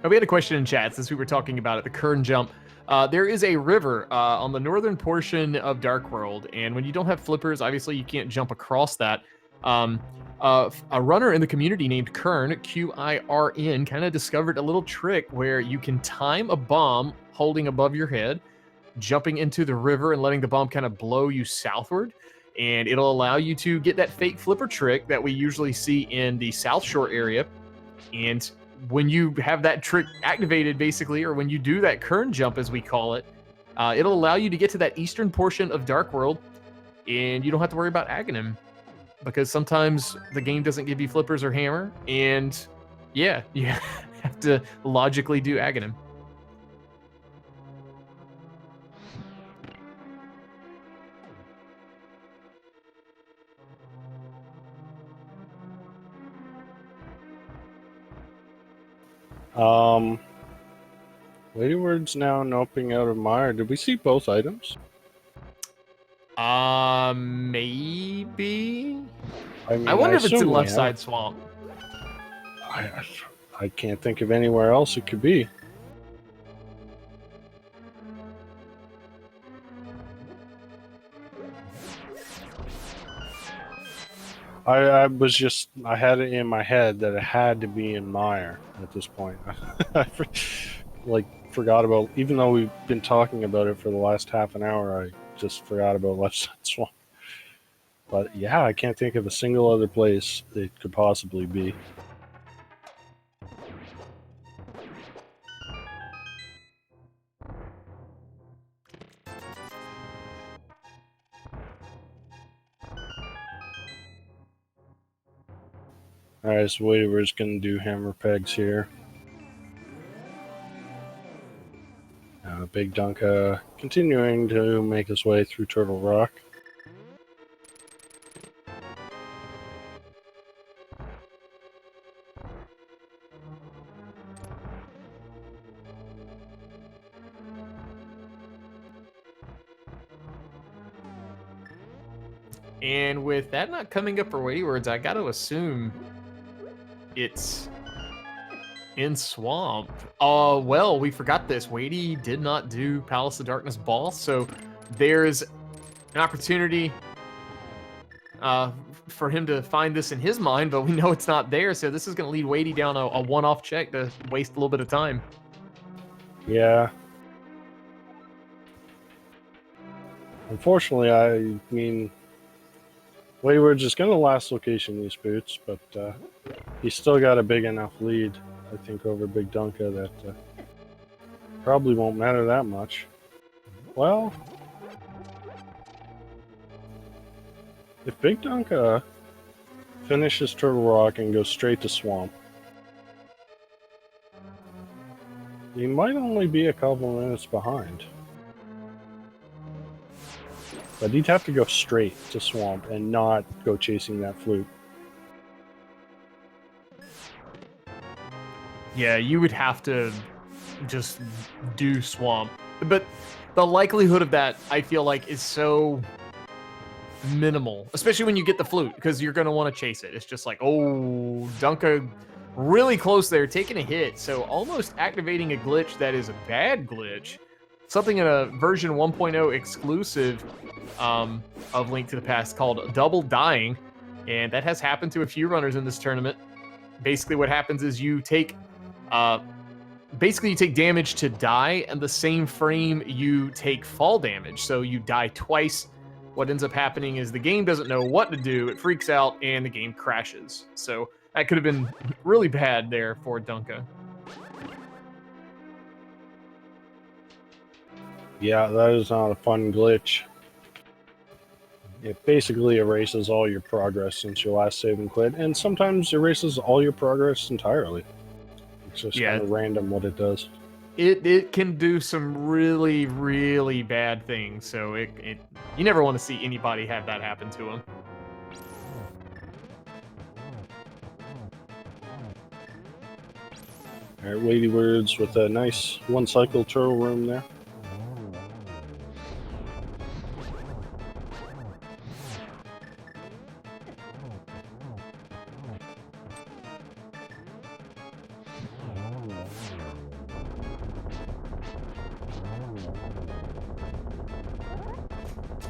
We had a question in chat since we were talking about it, the Kern jump. There is a river on the northern portion of Dark World, and when you don't have flippers, obviously you can't jump across that. A runner in the community named Kern, Qirn, kind of discovered a little trick where you can time a bomb holding above your head, jumping into the river and letting the bomb kind of blow you southward, and it'll allow you to get that fake flipper trick that we usually see in the South Shore area. And when you have that trick activated, basically, or when you do that Kern jump, as we call it, it'll allow you to get to that eastern portion of Dark World, and you don't have to worry about Aghanim, because sometimes the game doesn't give you flippers or hammer, and yeah, you have to logically do Aghanim. WeightyWords now noping out of Mire. Did we see both items? Maybe. I mean, I wonder if it's in assume we left have. side swamp. I can't think of anywhere else it could be. I had it in my head that it had to be in Mire at this point. I forgot about, even though we've been talking about it for the last half an hour, I just forgot about left side swamp. But yeah, I can't think of a single other place it could possibly be. Alright, so we're just going to do hammer pegs here. BigDunka continuing to make his way through Turtle Rock. And with that not coming up for WeightyWords, I got to assume it's in Swamp. Well, we forgot this. Weighty did not do Palace of Darkness Ball, so there's an opportunity for him to find this in his mind, but we know it's not there, so this is going to lead Weighty down a one-off check to waste a little bit of time. Yeah. Unfortunately, I mean, WeightyWords is going to last location these boots, but he's still got a big enough lead, I think, over BigDunka that probably won't matter that much. Well, if BigDunka finishes Turtle Rock and goes straight to Swamp, he might only be a couple minutes behind. But he'd have to go straight to Swamp and not go chasing that flute. Yeah, you would have to just do Swamp. But the likelihood of that, I feel like, is so minimal, especially when you get the flute, because you're going to want to chase it. It's just like, oh, Dunka really close there, taking a hit. So almost activating a glitch that is a bad glitch. Something in a version 1.0 exclusive of Link to the Past called Double Dying. And that has happened to a few runners in this tournament. Basically what happens is you take damage to die, and the same frame you take fall damage. So you die twice. What ends up happening is the game doesn't know what to do. It freaks out and the game crashes. So that could have been really bad there for Dunka. Yeah, that is not a fun glitch. It basically erases all your progress since your last save and quit, and sometimes erases all your progress entirely. It's just kind of random what it does. It can do some really, really bad things, so you never want to see anybody have that happen to them. Alright, WeightyWords with a nice one-cycle turtle room there.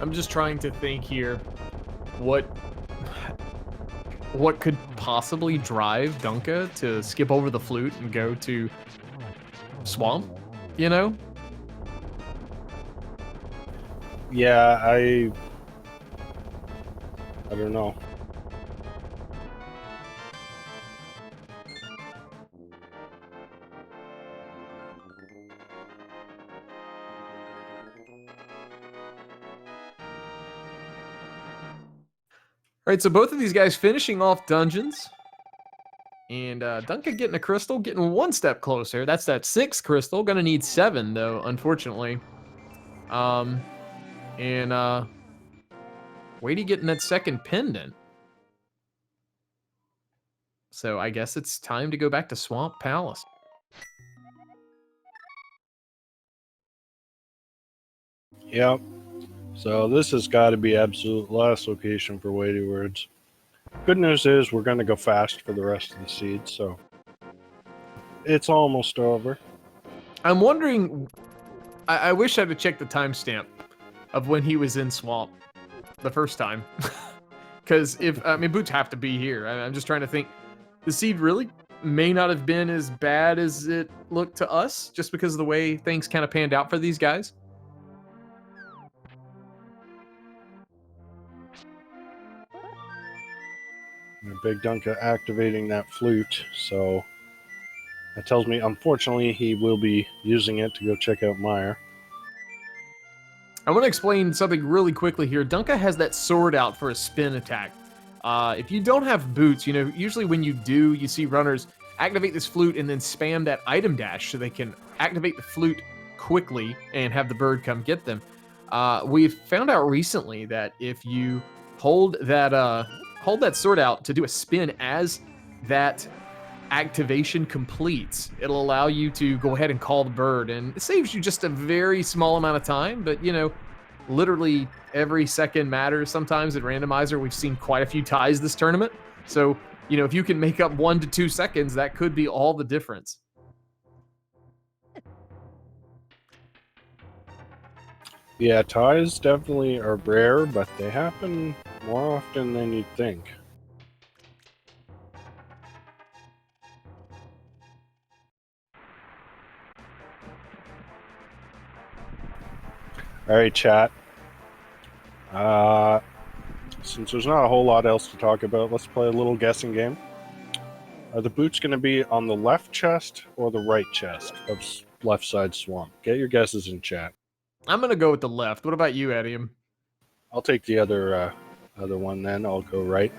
I'm just trying to think here what could possibly drive Dunka to skip over the flute and go to Swamp, you know? Yeah, I don't know. All right, so both of these guys finishing off dungeons. And Dunka getting a crystal, getting one step closer. That's that 6th crystal. Gonna need 7, though, unfortunately. And Weighty getting that 2nd pendant. So I guess it's time to go back to Swamp Palace. Yep. So this has got to be absolute last location for WeightyWords. Good news is we're going to go fast for the rest of the seeds, so it's almost over. I'm wondering, I wish I'd have checked the timestamp of when he was in Swamp the first time. Because boots have to be here. I'm just trying to think. The seed really may not have been as bad as it looked to us, just because of the way things kind of panned out for these guys. BigDunka activating that flute, so that tells me, unfortunately, he will be using it to go check out Meyer. I want to explain something really quickly here. Dunka has that sword out for a spin attack. If you don't have boots, usually when you do, you see runners activate this flute and then spam that item dash so they can activate the flute quickly and have the bird come get them. We've found out recently that if you hold that sword out to do a spin as that activation completes, it'll allow you to go ahead and call the bird, and it saves you just a very small amount of time, but literally every second matters sometimes in Randomizer. We've seen quite a few ties this tournament. So, you know, if you can make up 1 to 2 seconds, that could be all the difference. Yeah, ties definitely are rare, but they happen more often than you'd think. All right, chat. Since there's not a whole lot else to talk about, let's play a little guessing game. Are the boots going to be on the left chest or the right chest of left side swamp? Get your guesses in chat. I'm going to go with the left. What about you, Adium? I'll take the other one then. I'll go right.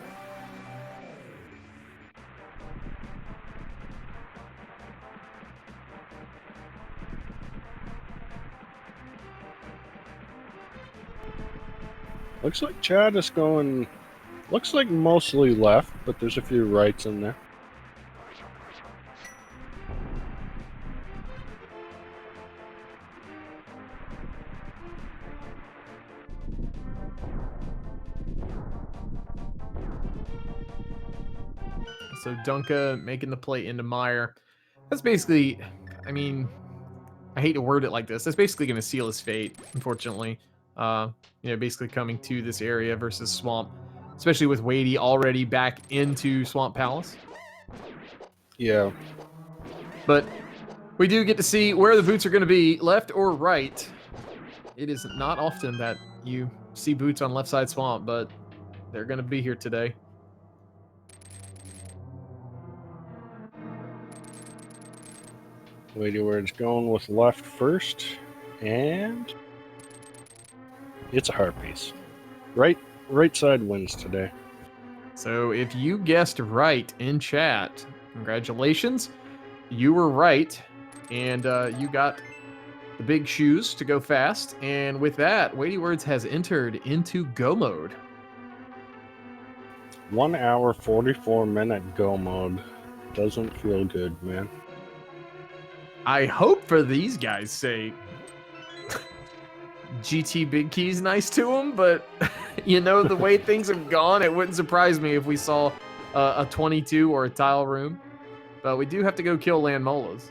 Looks like Chad is going... Looks like mostly left, but there's a few rights in there. So Dunka making the play into Meyer. That's basically, I mean, I hate to word it like this. That's basically going to seal his fate, unfortunately. You know, basically coming to this area versus Swamp, especially with Weighty already back into Swamp Palace. Yeah. But we do get to see where the boots are going to be, left or right. It is not often that you see boots on left side Swamp, but they're going to be here today. WeightyWords going with left first, and it's a heart piece. Right side wins today. So if you guessed right in chat, congratulations. You were right, and you got the big shoes to go fast. And with that, WeightyWords has entered into go mode. 1 hour, 44-minute go mode. Doesn't feel good, man. I hope for these guys' sake, GT Big Key's nice to him, but you know, the way things have gone, it wouldn't surprise me if we saw a 22 or a tile room. But we do have to go kill land molas.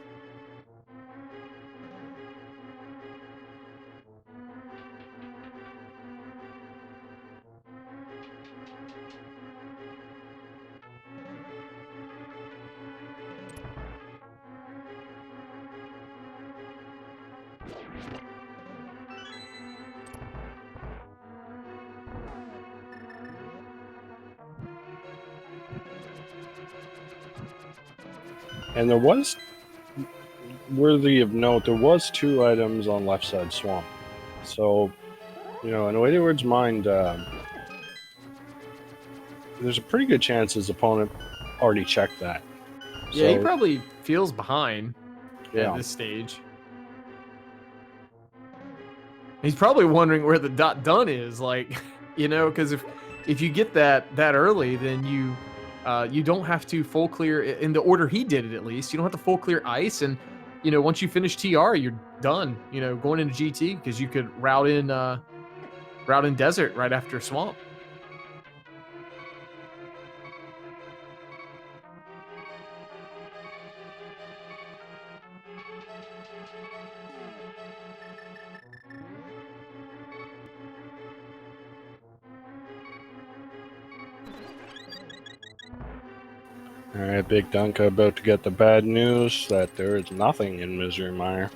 And there was, worthy of note, there was 2 items on left side swamp. So, you know, in WeightyWords' mind, there's a pretty good chance his opponent already checked that. Yeah, he probably feels behind Yeah. at this stage. He's probably wondering where the dot done is, like, you know, because if you get that early, then you don't have to full clear in the order he did it. At least you don't have to full clear ice, and you know, once you finish TR, you're done. You know, going into GT because you could route in desert right after swamp. All right, BigDunka about to get the bad news that there is nothing in Misery Mire.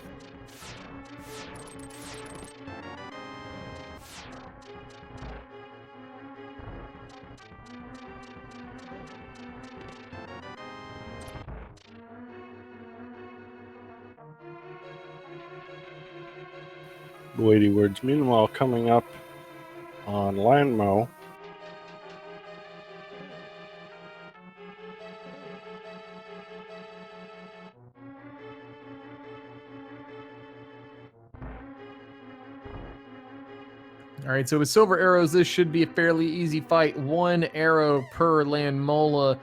WeightyWords, meanwhile, coming up on Landmo. All right, so with silver arrows, this should be a fairly easy fight. 1 arrow per land mola,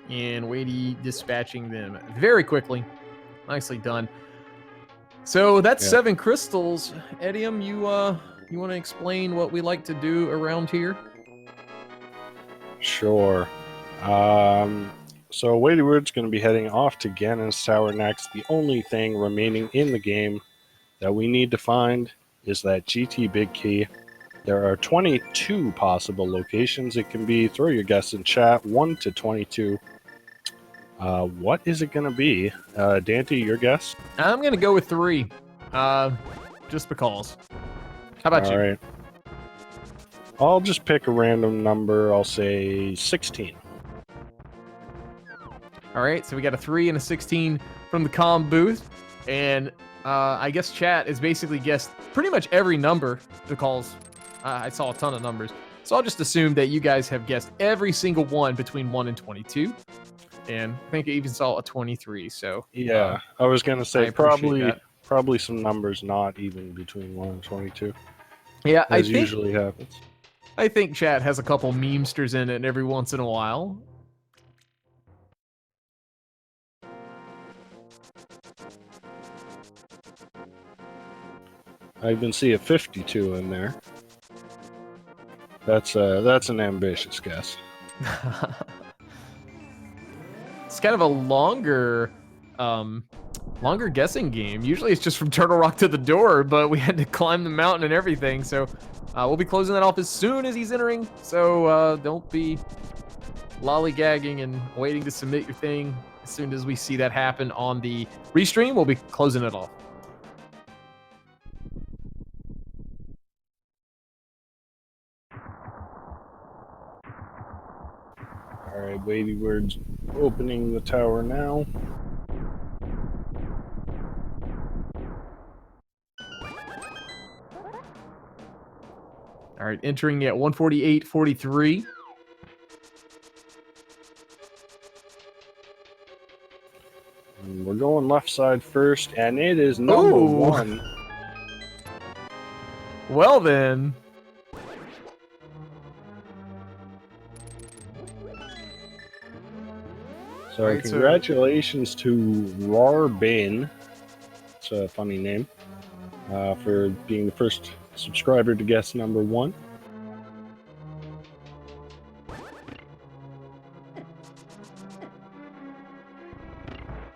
and Weighty dispatching them very quickly. Nicely done. So that's 7 crystals. Edium, You want to explain what we like to do around here? Sure. So WeightyWords going to be heading off to Ganon's Tower next. The only thing remaining in the game that we need to find is that GT Big Key. There are 22 possible locations it can be. Throw your guess in chat, 1 to 22. What is it going to be? Dante, your guess? I'm going to go with 3. Just because. How about you? All right. I'll just pick a random number. I'll say 16. All right, so we got a 3 and a 16 from the comm booth. And I guess chat has basically guessed pretty much every number because I saw a ton of numbers. So I'll just assume that you guys have guessed every single one between 1 and 22. And I think I even saw a 23. So yeah, I was going to say I appreciate that. probably some numbers not even between 1 and 22. Yeah, As usually happens. I think chat has a couple memesters in it every once in a while. I even see a 52 in there. That's an ambitious guess. It's kind of a longer guessing game. Usually it's just from Turtle Rock to the door, but we had to climb the mountain and everything. So we'll be closing that off as soon as he's entering. So don't be lollygagging and waiting to submit your thing. As soon as we see that happen on the restream, we'll be closing it off. Alright, WeightyWords opening the tower now. All right, entering at 148.43. And we're going left side first, and it is number 1. Well then. So right, congratulations to Rarbane. It's a funny name. For being the first subscriber to guess number 1.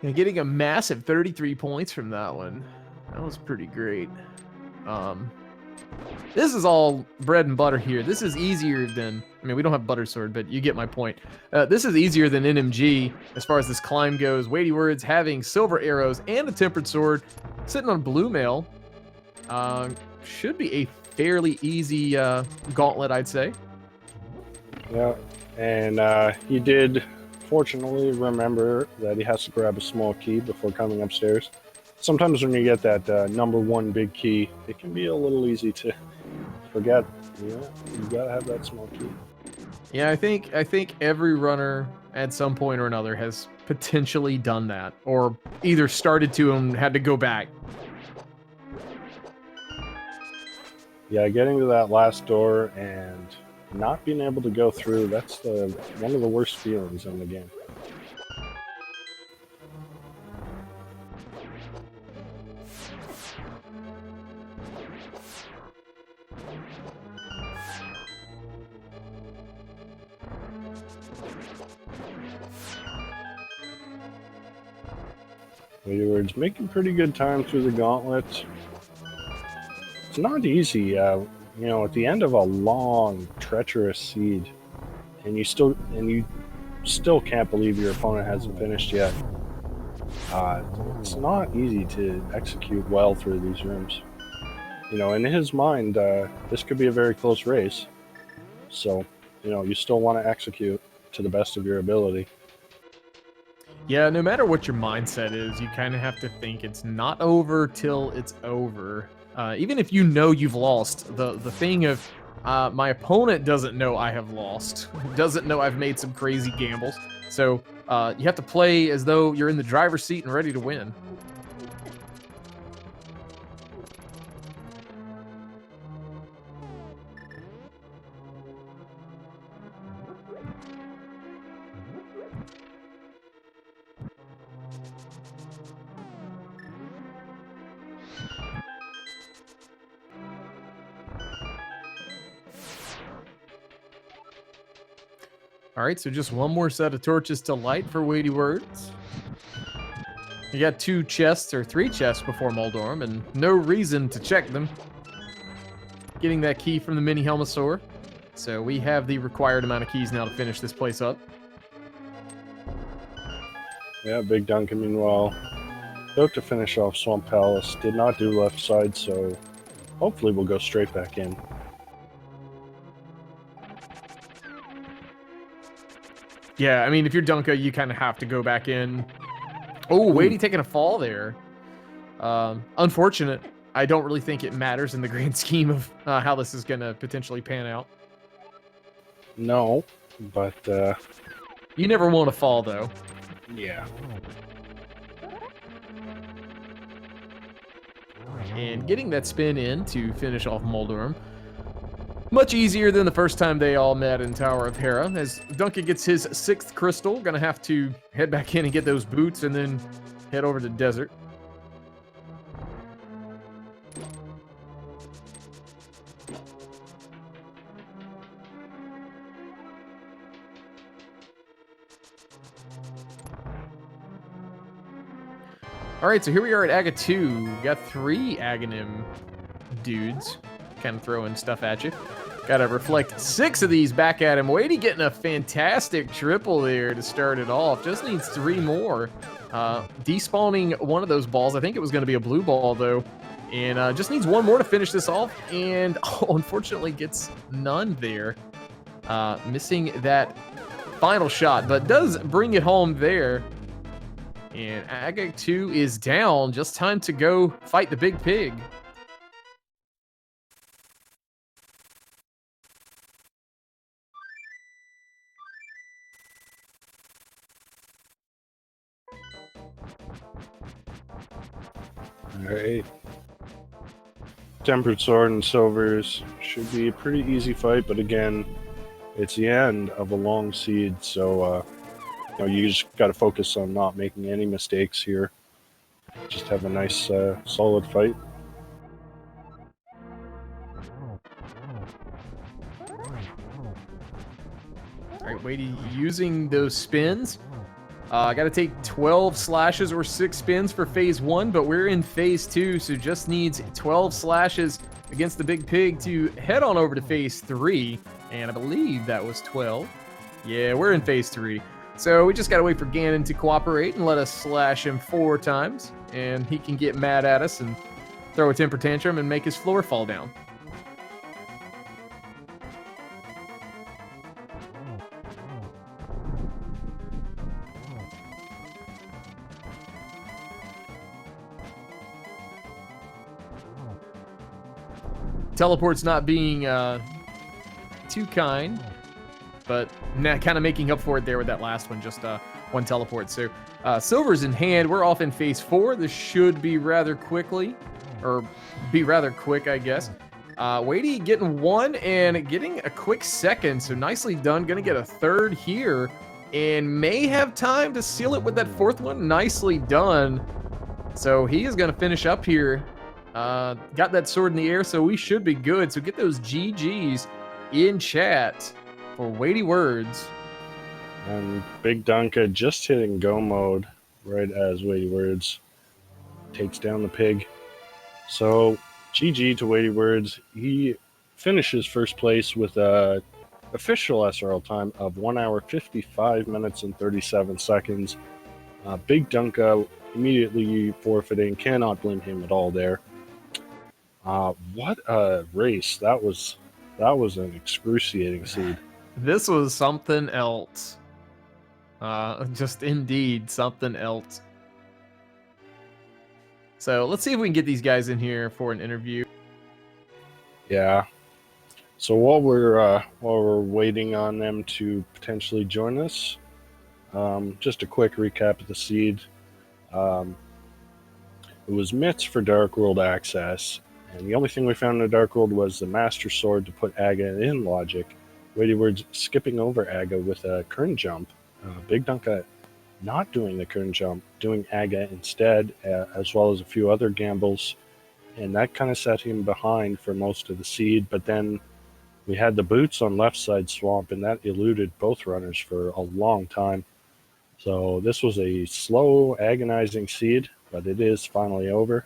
Yeah, getting a massive 33 points from that one. That was pretty great. This is all bread and butter here. This is easier than... I mean, we don't have Butter Sword, but you get my point. This is easier than NMG as far as this climb goes. WeightyWords having silver arrows and a tempered sword. Sitting on blue mail. Should be a fairly easy gauntlet, I'd say. Yeah, and he did fortunately remember that he has to grab a small key before coming upstairs. Sometimes when you get that number 1 big key, it can be a little easy to forget. You gotta have that small key. Yeah, I think every runner at some point or another has potentially done that, or either started to and had to go back. Yeah, getting to that last door and not being able to go through, that's one of the worst feelings in the game. WeightyWords making pretty good time through the gauntlet. It's not easy, at the end of a long, treacherous seed, and you still can't believe your opponent hasn't finished yet. It's not easy to execute well through these rooms. In his mind, this could be a very close race. So, you still want to execute to the best of your ability. Yeah, no matter what your mindset is, you kind of have to think it's not over till it's over. Even if you know you've lost, the thing of my opponent doesn't know I have lost, doesn't know I've made some crazy gambles. So you have to play as though you're in the driver's seat and ready to win. All right, so just one more set of torches to light for WeightyWords. You got 2 chests or 3 chests before Moldorm, and no reason to check them. Getting that key from the mini Helmosaur. So we have the required amount of keys now to finish this place up. Yeah, BigDunka, meanwhile, about to finish off Swamp Palace. Did not do left side, so hopefully we'll go straight back in. Yeah, I mean, if you're Dunka, you kind of have to go back in. Oh, Weighty taking a fall there. Unfortunate. I don't really think it matters in the grand scheme of how this is going to potentially pan out. No, but you never want to fall, though. Yeah. And getting that spin in to finish off Moldorm. Much easier than the first time they all met in Tower of Hera. As Duncan gets his 6th crystal, gonna have to head back in and get those boots and then head over to desert. Alright, so here we are at Aga 2. We got 3 Aghanim dudes kind of throwing stuff at you. Gotta reflect 6 of these back at him. Weighty getting a fantastic triple there to start it off. Just needs 3 more. Despawning one of those balls. I think it was going to be a blue ball, though. And just needs 1 more to finish this off. And unfortunately gets none there. Missing that final shot, but does bring it home there. And Aga 2 is down. Just time to go fight the big pig. Alright. Tempered Sword and Silvers should be a pretty easy fight, but again, it's the end of a long seed, so you just got to focus on not making any mistakes here. Just have a nice, solid fight. Alright, Weighty using those spins. Got to take 12 slashes or 6 spins for phase 1, but we're in phase 2, so just needs 12 slashes against the big pig to head on over to phase 3. And I believe that was 12. Yeah, we're in phase 3. So we just got to wait for Ganon to cooperate and let us slash him 4 times. And he can get mad at us and throw a temper tantrum and make his floor fall down. Teleport's not being too kind, but kind of making up for it there with that last one, just 1 teleport. So Silver's in hand. We're off in phase 4. This should be rather quickly, or be rather quick, I guess. Weighty getting 1 and getting a quick 2nd, so nicely done. Gonna get a 3rd here, and may have time to seal it with that 4th one. Nicely done. So he is gonna finish up here. Got that sword in the air, so we should be good. So get those GGs in chat for WeightyWords. And BigDunka just hitting go mode right as WeightyWords takes down the pig. So GG to WeightyWords. He finishes first place with a official SRL time of 1 hour 55 minutes and 37 seconds. BigDunka immediately forfeiting. Cannot blame him at all there. What a race. That was an excruciating seed. This was something else. Just indeed something else. So let's see if we can get these guys in here for an interview. Yeah. So while we're waiting on them to potentially join us, just a quick recap of the seed. It was Mitts for Dark World access, and the only thing we found in the Dark World was the Master Sword to put Aga in logic. WeightyWords skipping over Aga with a current jump. BigDunka not doing the current jump, doing Aga instead, as well as a few other gambles, and that kind of set him behind for most of the seed. But then We had the boots on left side swamp, and that eluded both runners for a long time. So this was a slow, agonizing seed, but it is finally over.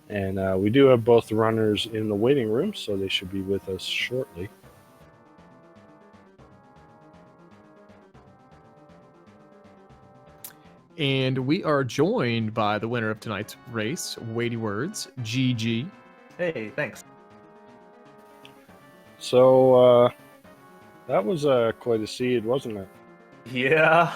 And we do have both runners in the waiting room, so they should be with us shortly. And we are joined by the winner of tonight's race, WeightyWords, GG. Hey, thanks. So that was quite a seed, wasn't it? Yeah.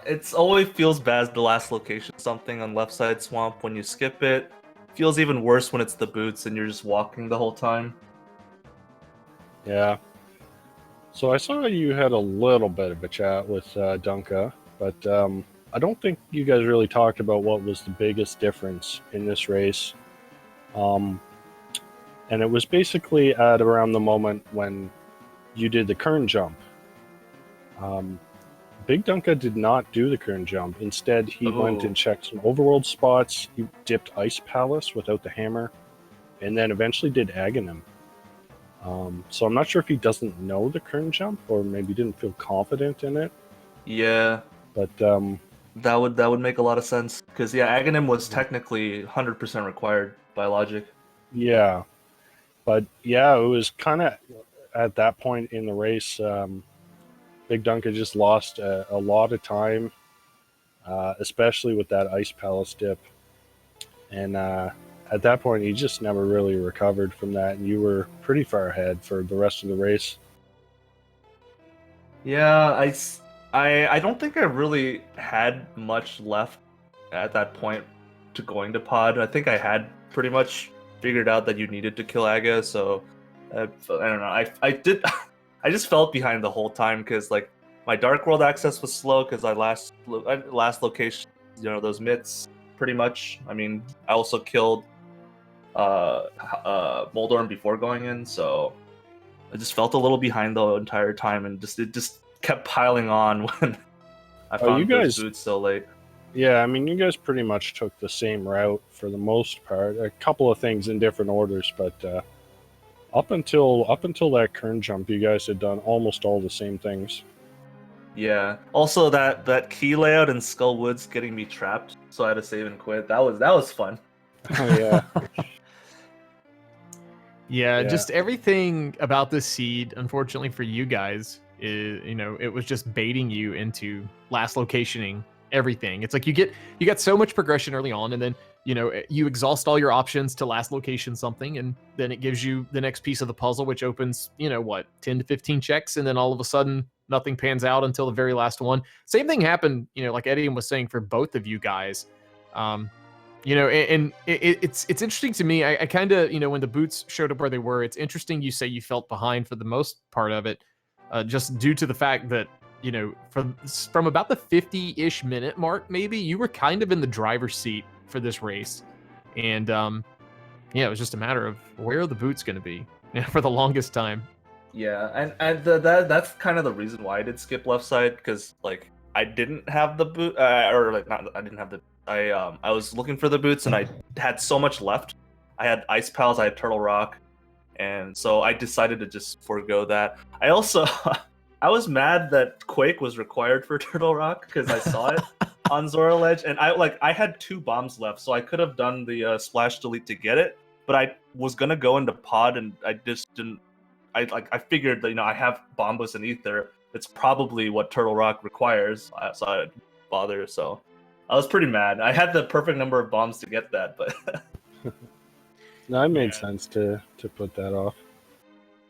It's always feels bad the last location something on left side swamp when you skip it. Feels even worse when it's the boots and you're just walking the whole time. Yeah. So I saw you had a little bit of a chat with Dunka, but I don't think you guys really talked about what was the biggest difference in this race. And it was basically at around the moment when you did the kern jump. BigDunka did not do the kern jump. Instead, he went and checked some overworld spots. He dipped Ice Palace without the hammer, and then eventually did Aghanim. So I'm not sure if he doesn't know the kern jump, or maybe didn't feel confident in it. Yeah. But that would make a lot of sense because Aghanim was technically 100% required by logic. Yeah, but yeah, it was kind of at that point in the race. BigDunka just lost a lot of time, especially with that Ice Palace dip. And at that point, he just never really recovered from that, and you were pretty far ahead for the rest of the race. Yeah, I don't think I really had much left at that point to going to pod. I think I had pretty much figured out that you needed to kill Aga, so I don't know. I did. I just felt behind the whole time because like my Dark World access was slow because I last location, those myths pretty much. I mean, I also killed Moldorm before going in, so I just felt a little behind the entire time, and it just kept piling on when I found those boots so late. Yeah, I mean, you guys pretty much took the same route for the most part. A couple of things in different orders, but up until that kern jump, you guys had done almost all the same things. Yeah. Also, that key layout in Skull Woods getting me trapped, so I had to save and quit. That was fun. Oh yeah. Yeah, just everything about this seed, unfortunately for you guys, is it was just baiting you into last locationing everything. It's like you got so much progression early on, and then you exhaust all your options to last location something, and then it gives you the next piece of the puzzle, which opens 10 to 15 checks, and then all of a sudden nothing pans out until the very last one. Same thing happened, like Eddie was saying, for both of you guys. And it's interesting to me. I kind of, when the boots showed up where they were, it's interesting you say you felt behind for the most part of it, just due to the fact that, from about the 50-ish minute mark, maybe, you were kind of in the driver's seat for this race. And, it was just a matter of where are the boots going to be for the longest time. Yeah, and that's kind of the reason why I did skip left side, because, like, I didn't have the boot, or, like, not, I didn't have the, I was looking for the boots, and I had so much left. I had Ice Pals, I had Turtle Rock, and so I decided to just forego that. I also, I was mad that Quake was required for Turtle Rock, because I saw it on Zora Ledge, and I had 2 bombs left, so I could have done the splash delete to get it, but I was gonna go into pod, and I just didn't. I figured that I have Bombus and Ether. It's probably what Turtle Rock requires, so I didn't bother. So I was pretty mad. I had the perfect number of bombs to get that, but no, it made sense to put that off.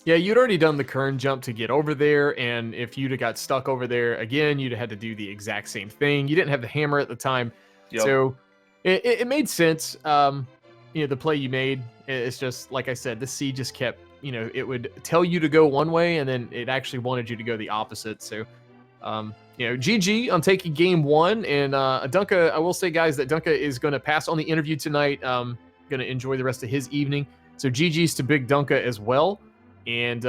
Yeah, you'd already done the kern jump to get over there, and if you'd have got stuck over there again, you'd have had to do the exact same thing. You didn't have the hammer at the time, so it made sense. The play you made. It's just like I said, the seed just kept. It would tell you to go one way, and then it actually wanted you to go the opposite. So, GG on taking game 1. And Dunka, I will say, guys, that Dunka is going to pass on the interview tonight. Going to enjoy the rest of his evening. So GG's to BigDunka as well. And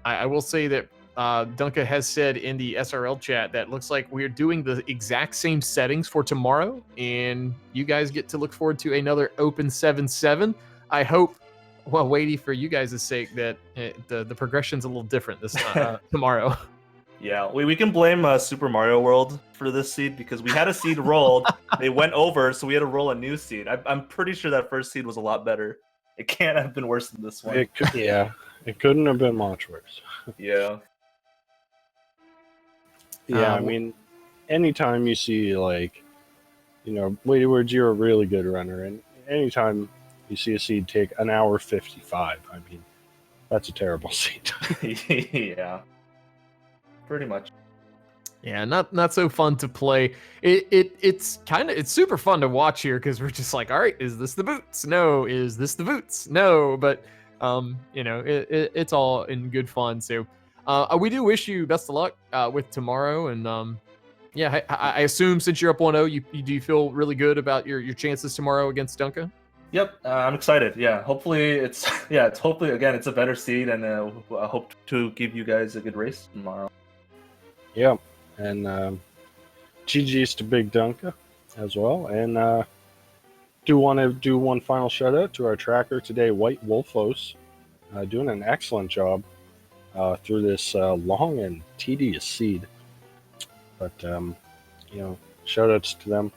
I will say that Dunka has said in the SRL chat that looks like we're doing the exact same settings for tomorrow, and you guys get to look forward to another Open 7-7. I hope well, Weighty, for you guys' sake, that the progression's a little different this time tomorrow. Yeah, we can blame Super Mario World for this seed because we had a seed rolled. They went over, so we had to roll a new seed. I'm pretty sure that first seed was a lot better. It can't have been worse than this one. It couldn't have been much worse. Yeah. Yeah, I mean, anytime you see, like, you know, WeightyWords, you're a really good runner, and anytime you see a seed take an hour 55, I mean, that's a terrible seed. Yeah. Pretty much. Yeah, not so fun to play. It's super fun to watch here because we're just like, all right, is this the boots? No. Is this the boots? No. But you know, it's all in good fun. So we do wish you best of luck with tomorrow. And yeah, I assume since you're up 1-0, you do feel really good about your chances tomorrow against Dunka? Yep, I'm excited. Yeah, hopefully it's hopefully again it's a better seed, and I hope to give you guys a good race tomorrow. Yeah, and GG's to BigDunka as well. And do want to do one final shout out to our tracker today, White Wolfos, doing an excellent job through this long and tedious seed. But you know, shout outs to them,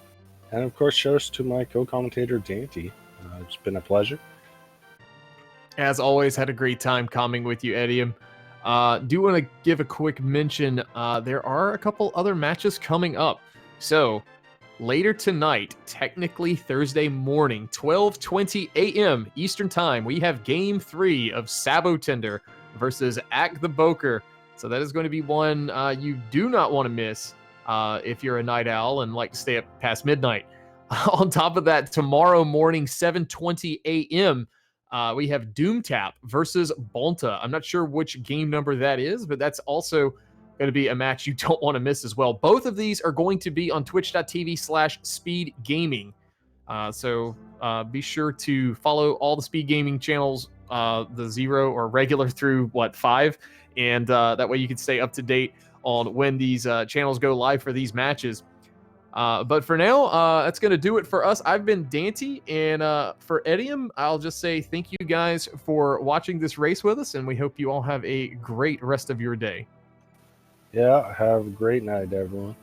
and of course shout outs to my co-commentator Dante. It's been a pleasure. As always, had a great time commenting with you, Edium. Do want to give a quick mention. There are a couple other matches coming up. So later tonight, technically Thursday morning, 12:20 a.m. Eastern Time, we have Game 3 of Sabo Tender versus Ack the Boker. So that is going to be one you do not want to miss if you're a night owl and like to stay up past midnight. On top of that, tomorrow morning, 7:20 a.m., we have Doomtap versus Bonta. I'm not sure which game number that is, but that's also going to be a match you don't want to miss as well. Both of these are going to be on twitch.tv/speedgaming. So be sure to follow all the Speed Gaming channels, the 0 or regular through 5. And that way you can stay up to date on when these channels go live for these matches. But for now, that's going to do it for us. I've been Dante, and for Edium, I'll just say thank you guys for watching this race with us, and we hope you all have a great rest of your day. Yeah, have a great night, everyone.